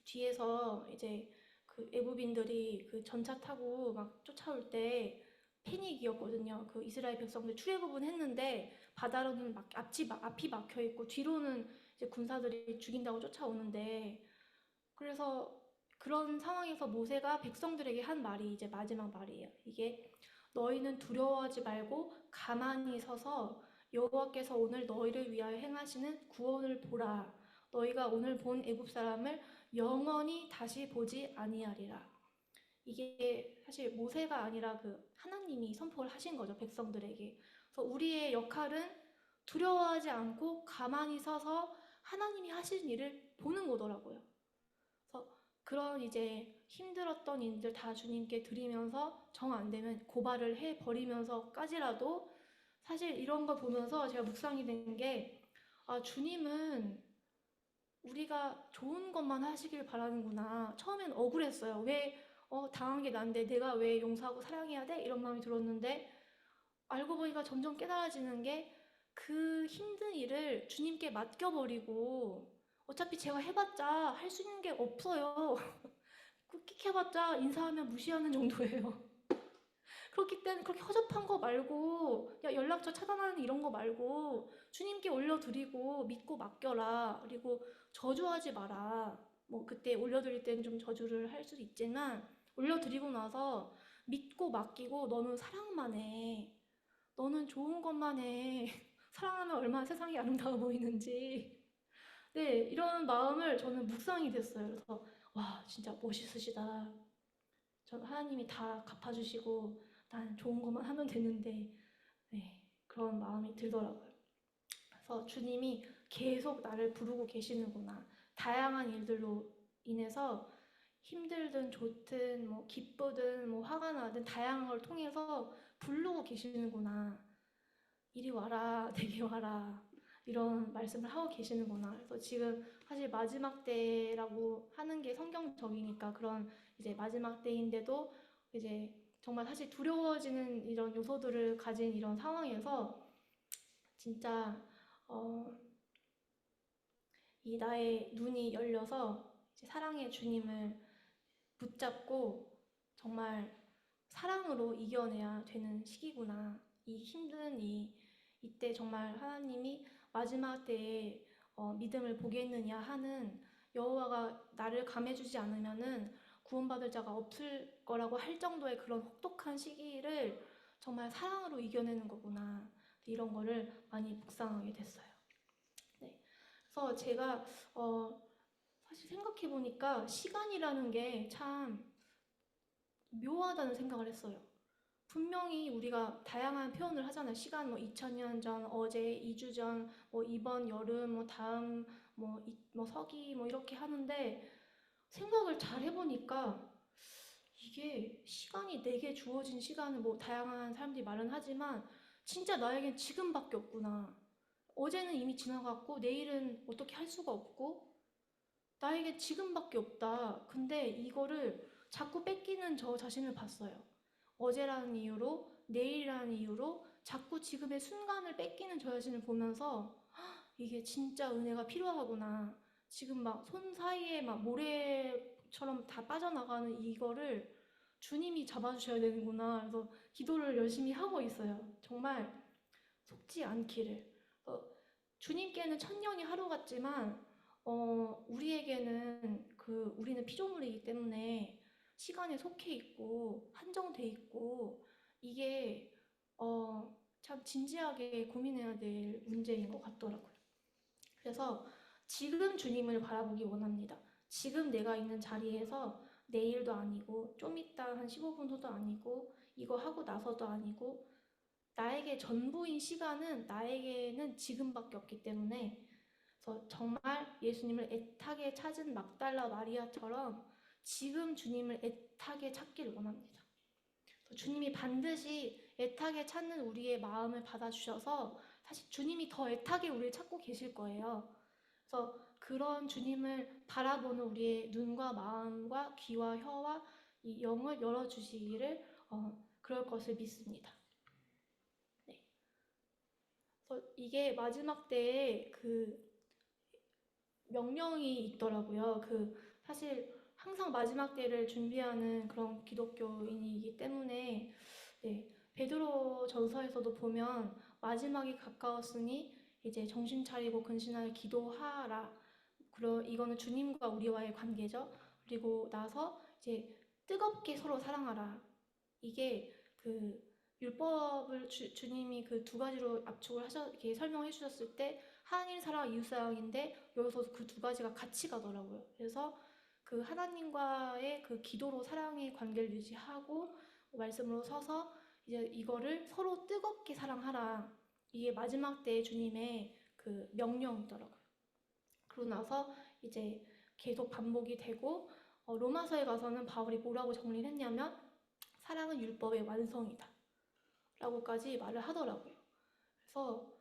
뒤에서 이제 그 애굽인들이 그 전차 타고 막 쫓아올 때 패닉이었거든요. 그 이스라엘 백성들 출애굽은 했는데 바다로는 막 앞이 막혀 있고 뒤로는 이제 군사들이 죽인다고 쫓아오는데, 그래서 그런 상황에서 모세가 백성들에게 한 말이 이제 마지막 말이에요. 이게 너희는 두려워하지 말고 가만히 서서 여호와께서 오늘 너희를 위하여 행하시는 구원을 보라. 너희가 오늘 본 애굽 사람을 영원히 다시 보지 아니하리라. 이게 사실 모세가 아니라 그 하나님이 선포를 하신 거죠, 백성들에게. 그래서 우리의 역할은 두려워하지 않고 가만히 서서 하나님이 하신 일을 보는 거더라고요. 그래서 그런 이제 힘들었던 일들 다 주님께 드리면서 정 안 되면 고발을 해 버리면서까지라도, 사실 이런 걸 보면서 제가 묵상이 된 게, 아, 주님은 우리가 좋은 것만 하시길 바라는구나. 처음엔 억울했어요. 왜 당한 게 난데 내가 왜 용서하고 사랑해야 돼? 이런 마음이 들었는데, 알고 보니까 점점 깨달아지는 게, 그 힘든 일을 주님께 맡겨버리고, 어차피 제가 해봤자 할 수 있는 게 없어요. 꾹 해봤자 인사하면 무시하는 정도예요. 그렇기 때문에 그렇게 허접한 거 말고, 야, 연락처 차단하는 이런 거 말고 주님께 올려드리고 믿고 맡겨라. 그리고 저주하지 마라. 뭐 그때 올려드릴 때는 좀 저주를 할 수도 있지만, 올려드리고 나서 믿고 맡기고, 너는 사랑만 해. 너는 좋은 것만 해. 사랑하면 얼마나 세상이 아름다워 보이는지. 네, 이런 마음을 저는 묵상이 됐어요. 그래서 와, 진짜 멋있으시다. 전 하나님이 다 갚아주시고 난 좋은 것만 하면 되는데, 네, 그런 마음이 들더라고요. 그래서 주님이 계속 나를 부르고 계시는구나. 다양한 일들로 인해서 힘들든 좋든 뭐 기쁘든 뭐 화가 나든 다양한 걸 통해서 부르고 계시는구나. 이리 와라, 내게 와라. 이런 말씀을 하고 계시는구나. 그래서 지금 사실 마지막 때라고 하는 게 성경적이니까, 그런 이제 마지막 때인데도 이제 정말 사실 두려워지는 이런 요소들을 가진 이런 상황에서 진짜 이 나의 눈이 열려서 이제 사랑의 주님을 붙잡고 정말 사랑으로 이겨내야 되는 시기구나. 이 힘든 이때 정말 하나님이 마지막 때에 믿음을 보겠느냐 하는, 여호와가 나를 감해주지 않으면은 구원받을 자가 없을 거라고 할 정도의 그런 혹독한 시기를 정말 사랑으로 이겨내는 거구나. 이런 거를 많이 묵상하게 됐어요. 네. 그래서 제가 사실 생각해 보니까 시간이라는 게 참 묘하다는 생각을 했어요. 분명히 우리가 다양한 표현을 하잖아요. 시간 뭐 2000년 전, 어제, 2주 전, 뭐 이번 여름, 뭐 다음, 뭐 서기, 뭐 이렇게 하는데, 생각을 잘 해보니까 이게 시간이 내게 주어진 시간을 뭐 다양한 사람들이 말은 하지만 진짜 나에겐 지금밖에 없구나. 어제는 이미 지나갔고 내일은 어떻게 할 수가 없고 나에게 지금밖에 없다. 근데 이거를 자꾸 뺏기는 저 자신을 봤어요. 어제라는 이유로, 내일이라는 이유로 자꾸 지금의 순간을 뺏기는 저 자신을 보면서 이게 진짜 은혜가 필요하구나. 지금 막 손 사이에 막 모래처럼 다 빠져나가는 이거를 주님이 잡아주셔야 되는구나. 그래서 기도를 열심히 하고 있어요. 정말 속지 않기를. 주님께는 천년이 하루 같지만 우리에게는 우리는 피조물이기 때문에 시간에 속해 있고 한정돼 있고, 이게 참 진지하게 고민해야 될 문제인 것 같더라고요. 그래서 지금 주님을 바라보기 원합니다. 지금 내가 있는 자리에서 내일도 아니고 좀 이따 한 15분 후도 아니고 이거 하고 나서도 아니고, 나에게 전부인 시간은 나에게는 지금밖에 없기 때문에, 그래서 정말 예수님을 애타게 찾은 막달라 마리아처럼 지금 주님을 애타게 찾기를 원합니다. 주님이 반드시 애타게 찾는 우리의 마음을 받아주셔서 사실 주님이 더 애타게 우리를 찾고 계실 거예요. 그래서 그런 주님을 바라보는 우리의 눈과 마음과 귀와 혀와 이 영을 열어주시기를 그럴 것을 믿습니다. 네. 그래서 이게 마지막 때에 그 명령이 있더라고요. 사실 항상 마지막 때를 준비하는 그런 기독교인이기 때문에 네, 베드로 전서에서도 보면 마지막이 가까웠으니 이제 정신 차리고 근신하여 기도하라. 그리고 이거는 주님과 우리와의 관계죠. 그리고 나서 이제 뜨겁게 서로 사랑하라. 이게 그 율법을 주님이 그 두 가지로 압축을 이렇게 설명해 주셨을 때 하나님 사랑, 이웃 사랑인데 여기서 그 두 가지가 같이 가더라고요. 그래서 그 하나님과의 그 기도로 사랑의 관계를 유지하고 말씀으로 서서 이제 이거를 서로 뜨겁게 사랑하라. 이게 마지막 때 주님의 그 명령이더라고요. 그러고 나서 이제 계속 반복이 되고 로마서에 가서는 바울이 뭐라고 정리를 했냐면 사랑은 율법의 완성이다 라고까지 말을 하더라고요. 그래서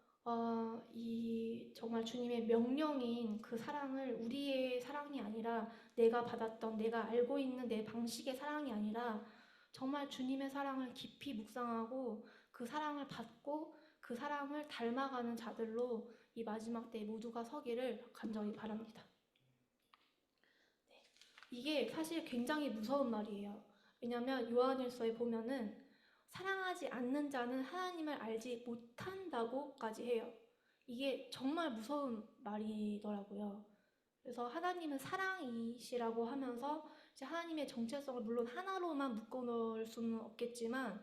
이 정말 주님의 명령인 그 사랑을 우리의 사랑이 아니라 내가 받았던 내가 알고 있는 내 방식의 사랑이 아니라 정말 주님의 사랑을 깊이 묵상하고 그 사랑을 받고 그 사랑을 닮아가는 자들로 이 마지막 때 모두가 서기를 간절히 바랍니다. 네. 이게 사실 굉장히 무서운 말이에요. 왜냐하면 요한일서에 보면은 사랑하지 않는 자는 하나님을 알지 못한다고까지 해요. 이게 정말 무서운 말이더라고요. 그래서 하나님은 사랑이시라고 하면서 이제 하나님의 정체성을 물론 하나로만 묶어놓을 수는 없겠지만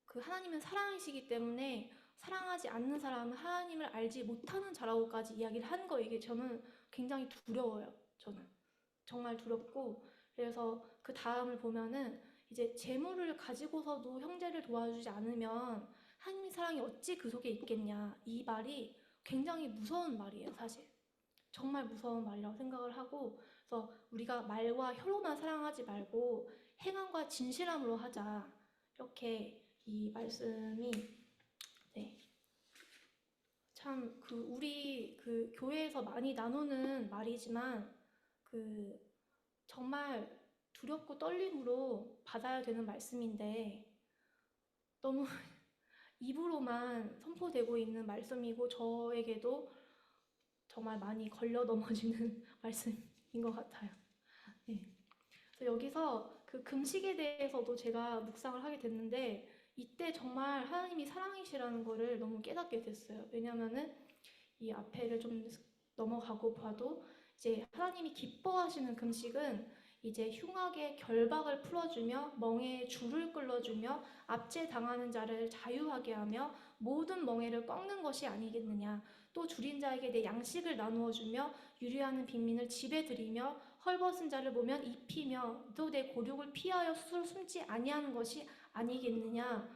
그 하나님은 사랑이시기 때문에 사랑하지 않는 사람은 하나님을 알지 못하는 자라고까지 이야기를 한 거 이게 저는 굉장히 두려워요. 저는 정말 두렵고 그래서 그 다음을 보면은 이제 재물을 가지고서도 형제를 도와주지 않으면 하나님의 사랑이 어찌 그 속에 있겠냐 이 말이 굉장히 무서운 말이에요. 사실 정말 무서운 말이라고 생각을 하고 그래서 우리가 말과 혀로만 사랑하지 말고 행함과 진실함으로 하자 이렇게 이 말씀이 네. 참 그 우리 그 교회에서 많이 나누는 말이지만 그 정말 두렵고 떨림으로 받아야 되는 말씀인데 너무 입으로만 선포되고 있는 말씀이고 저에게도 정말 많이 걸려 넘어지는 말씀인 것 같아요. 네. 그래서 여기서 그 금식에 대해서도 제가 묵상을 하게 됐는데 이때 정말 하나님이 사랑이시라는 거를 너무 깨닫게 됐어요. 왜냐면은 이 앞에를 좀 넘어가고 봐도 이제 하나님이 기뻐하시는 금식은 이제 흉악의 결박을 풀어주며 멍에의 줄을 끌어주며 압제당하는 자를 자유하게 하며 모든 멍에를 꺾는 것이 아니겠느냐. 또 줄인 자에게 내 양식을 나누어 주며 유리하는 빈민을 집에 들이며 헐벗은 자를 보면 입히며 또 내 고륙을 피하여 스스로 숨지 아니하는 것이 아니겠느냐.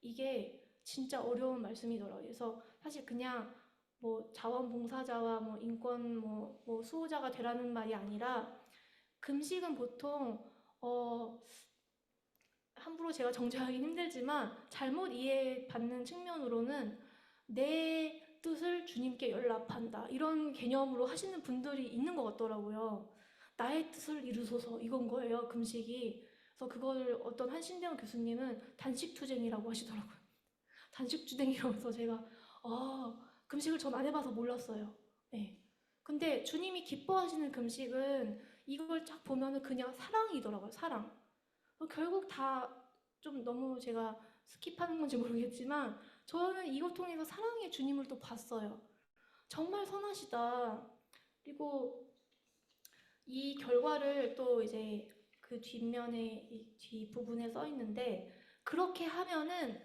이게 진짜 어려운 말씀이더라고요. 그래서 사실 그냥 뭐 자원봉사자와 뭐 인권 뭐 수호자가 되라는 말이 아니라 금식은 보통 함부로 제가 정죄하기 힘들지만 잘못 이해받는 측면으로는 내 뜻을 주님께 연락한다 이런 개념으로 하시는 분들이 있는 것 같더라고요. 나의 뜻을 이루소서 이건 거예요 금식이. 그래서 그걸 어떤 한신대원 교수님은 단식투쟁이라고 하시더라고요. 단식투쟁이라면서 제가 금식을 전 안 해봐서 몰랐어요. 네. 근데 주님이 기뻐하시는 금식은 이걸 쫙 보면은 그냥 사랑이더라고요. 사랑. 결국 다 좀 너무 제가 스킵하는 건지 모르겠지만 저는 이걸 통해서 사랑의 주님을 또 봤어요. 정말 선하시다. 그리고 이 결과를 또 이제 그 뒷면에 이 뒷부분에 써 있는데 그렇게 하면은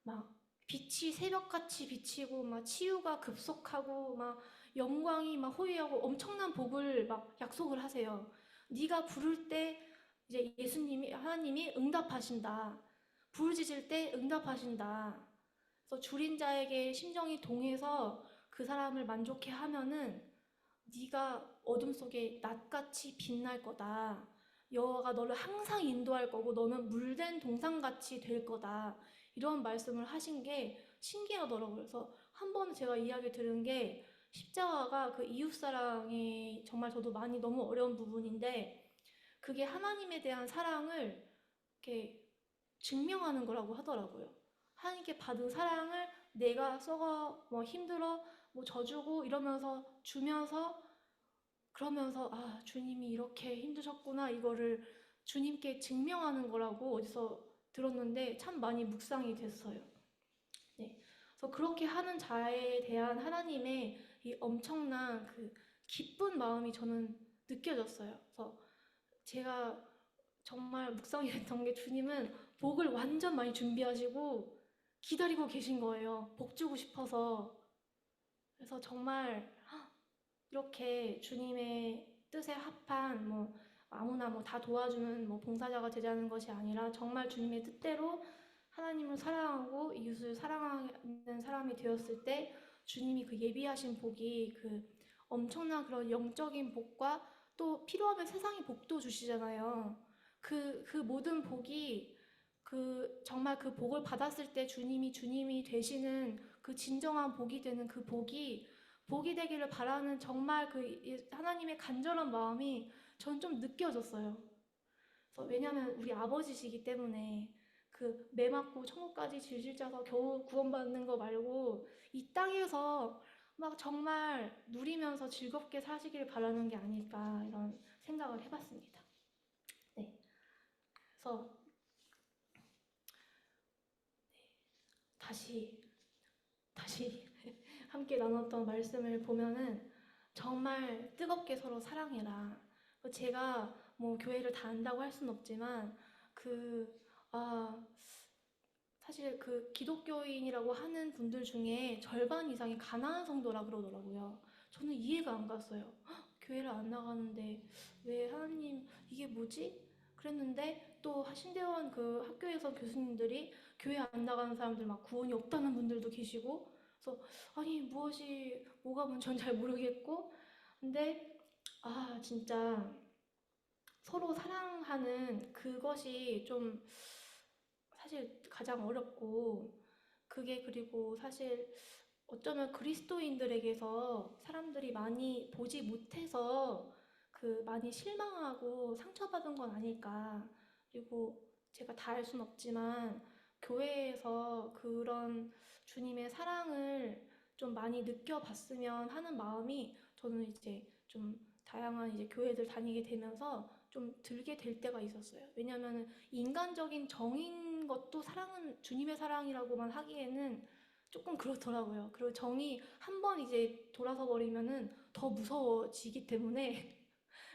막 빛이 새벽같이 비치고 막 치유가 급속하고 막 영광이 막 호위하고 엄청난 복을 막 약속을 하세요. 네가 부를 때 이제 예수님이 하나님이 응답하신다. 부르짖을 때 응답하신다. 그래서 줄인 자에게 심정이 동해서 그 사람을 만족해 하면은 네가 어둠 속에 낫같이 빛날 거다. 여호와가 너를 항상 인도할 거고 너는 물된 동산같이 될 거다. 이런 말씀을 하신 게 신기하더라고요. 그래서 한 번 제가 이야기 들은 게 십자가가 그 이웃사랑이 정말 저도 많이 너무 어려운 부분인데 그게 하나님에 대한 사랑을 이렇게 증명하는 거라고 하더라고요. 하나님께 받은 사랑을 내가 썩어 뭐 힘들어 뭐 져주고 이러면서 주면서 그러면서 아, 주님이 이렇게 힘드셨구나 이거를 주님께 증명하는 거라고 어디서 들었는데 참 많이 묵상이 됐어요. 네. 그래서 그렇게 하는 자에 대한 하나님의 이 엄청난 그 기쁜 마음이 저는 느껴졌어요. 그래서 제가 정말 묵상이 됐던 게 주님은 복을 완전 많이 준비하시고 기다리고 계신 거예요. 복 주고 싶어서. 그래서 정말 이렇게 주님의 뜻에 합한 뭐 아무나 뭐 다 도와주는 뭐 봉사자가 되자는 것이 아니라 정말 주님의 뜻대로 하나님을 사랑하고 이웃을 사랑하는 사람이 되었을 때 주님이 그 예비하신 복이 그 엄청난 그런 영적인 복과 또 필요하면 세상의 복도 주시잖아요. 그 모든 복이 그 정말 그 복을 받았을 때 주님이 되시는 그 진정한 복이 되는 그 복이 되기를 바라는 정말 그 하나님의 간절한 마음이 전 좀 느껴졌어요. 그래서 왜냐하면 우리 아버지시기 때문에 그 매 맞고 천국까지 질질 짜서 겨우 구원받는 거 말고 이 땅에서 막 정말 누리면서 즐겁게 사시길 바라는 게 아닐까 이런 생각을 해봤습니다. 네, 그래서 다시 함께 나눴던 말씀을 보면은 정말 뜨겁게 서로 사랑해라. 제가 뭐 교회를 다 안다고 할 수는 없지만 사실 그 기독교인이라고 하는 분들 중에 절반 이상이 가난한 성도라 그러더라고요. 저는 이해가 안 갔어요. 교회를 안 나가는데 왜 하나님 이게 뭐지? 그랬는데 또 신대원 그 학교에서 교수님들이 교회 안 나가는 사람들 막 구원이 없다는 분들도 계시고 그래서 아니 뭐가 뭔지 잘 모르겠고 근데 진짜 서로 사랑하는 그것이 좀 사실 가장 어렵고 그게 그리고 사실 어쩌면 그리스도인들에게서 사람들이 많이 보지 못해서 그 많이 실망하고 상처받은 건 아닐까. 그리고 제가 다 알 순 없지만 교회에서 그런 주님의 사랑을 좀 많이 느껴봤으면 하는 마음이 저는 이제 좀 다양한 이제 교회들 다니게 되면서 좀 들게 될 때가 있었어요. 왜냐하면 인간적인 정인 것도 사랑은 주님의 사랑이라고만 하기에는 조금 그렇더라고요. 그리고 정이 한 번 이제 돌아서 버리면은 더 무서워지기 때문에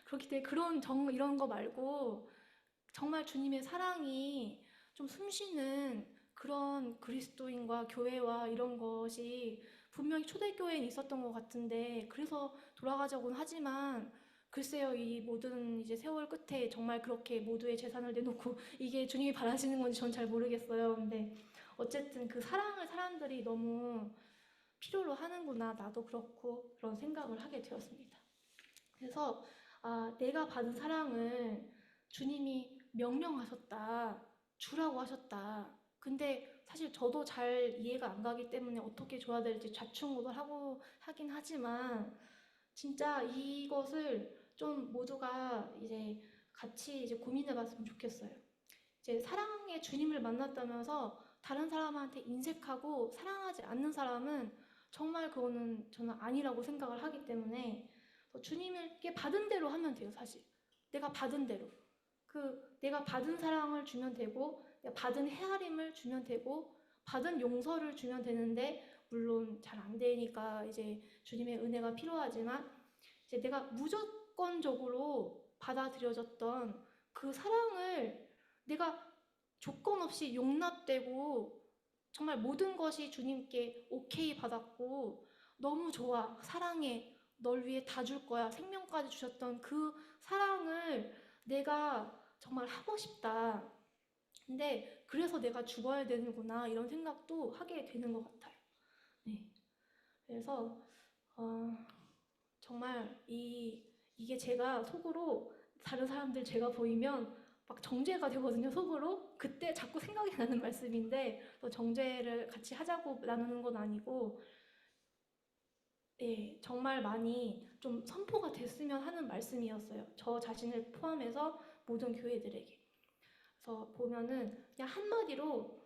그렇기 때문에 그런 정 이런 거 말고 정말 주님의 사랑이 좀 숨쉬는 그런 그리스도인과 교회와 이런 것이 분명히 초대교회에 있었던 것 같은데 그래서 돌아가자고는 하지만 글쎄요 이 모든 이제 세월 끝에 정말 그렇게 모두의 재산을 내놓고 이게 주님이 바라시는 건지 전 잘 모르겠어요. 근데 어쨌든 그 사랑을 사람들이 너무 필요로 하는구나 나도 그렇고 그런 생각을 하게 되었습니다. 그래서 내가 받은 사랑을 주님이 명령하셨다 주라고 하셨다. 근데 사실 저도 잘 이해가 안 가기 때문에 어떻게 줘야 될지 좌충우돌하고 하긴 하지만 진짜 이것을 좀 모두가 이제 같이 이제 고민해봤으면 좋겠어요. 이제 사랑의 주님을 만났다면서 다른 사람한테 인색하고 사랑하지 않는 사람은 정말 그거는 저는 아니라고 생각을 하기 때문에 주님께 받은 대로 하면 돼요, 사실. 내가 받은 대로. 내가 받은 사랑을 주면 되고, 내가 받은 헤아림을 주면 되고, 받은 용서를 주면 되는데, 물론 잘 안 되니까 이제 주님의 은혜가 필요하지만, 이제 내가 무조건적으로 받아들여졌던 그 사랑을 내가 조건 없이 용납되고 정말 모든 것이 주님께 오케이 받았고 너무 좋아 사랑해 널 위해 다 줄 거야 생명까지 주셨던 그 사랑을 내가 정말 하고 싶다. 근데 그래서 내가 죽어야 되는구나 이런 생각도 하게 되는 것 같아요. 네. 그래서 정말 이게 제가 속으로 다른 사람들 제가 보이면 막 정죄가 되거든요, 속으로. 그때 자꾸 생각이 나는 말씀인데 또 정죄를 같이 하자고 나누는 건 아니고 네, 정말 많이 좀 선포가 됐으면 하는 말씀이었어요. 저 자신을 포함해서 모든 교회들에게. 그래서 보면은 그냥 한마디로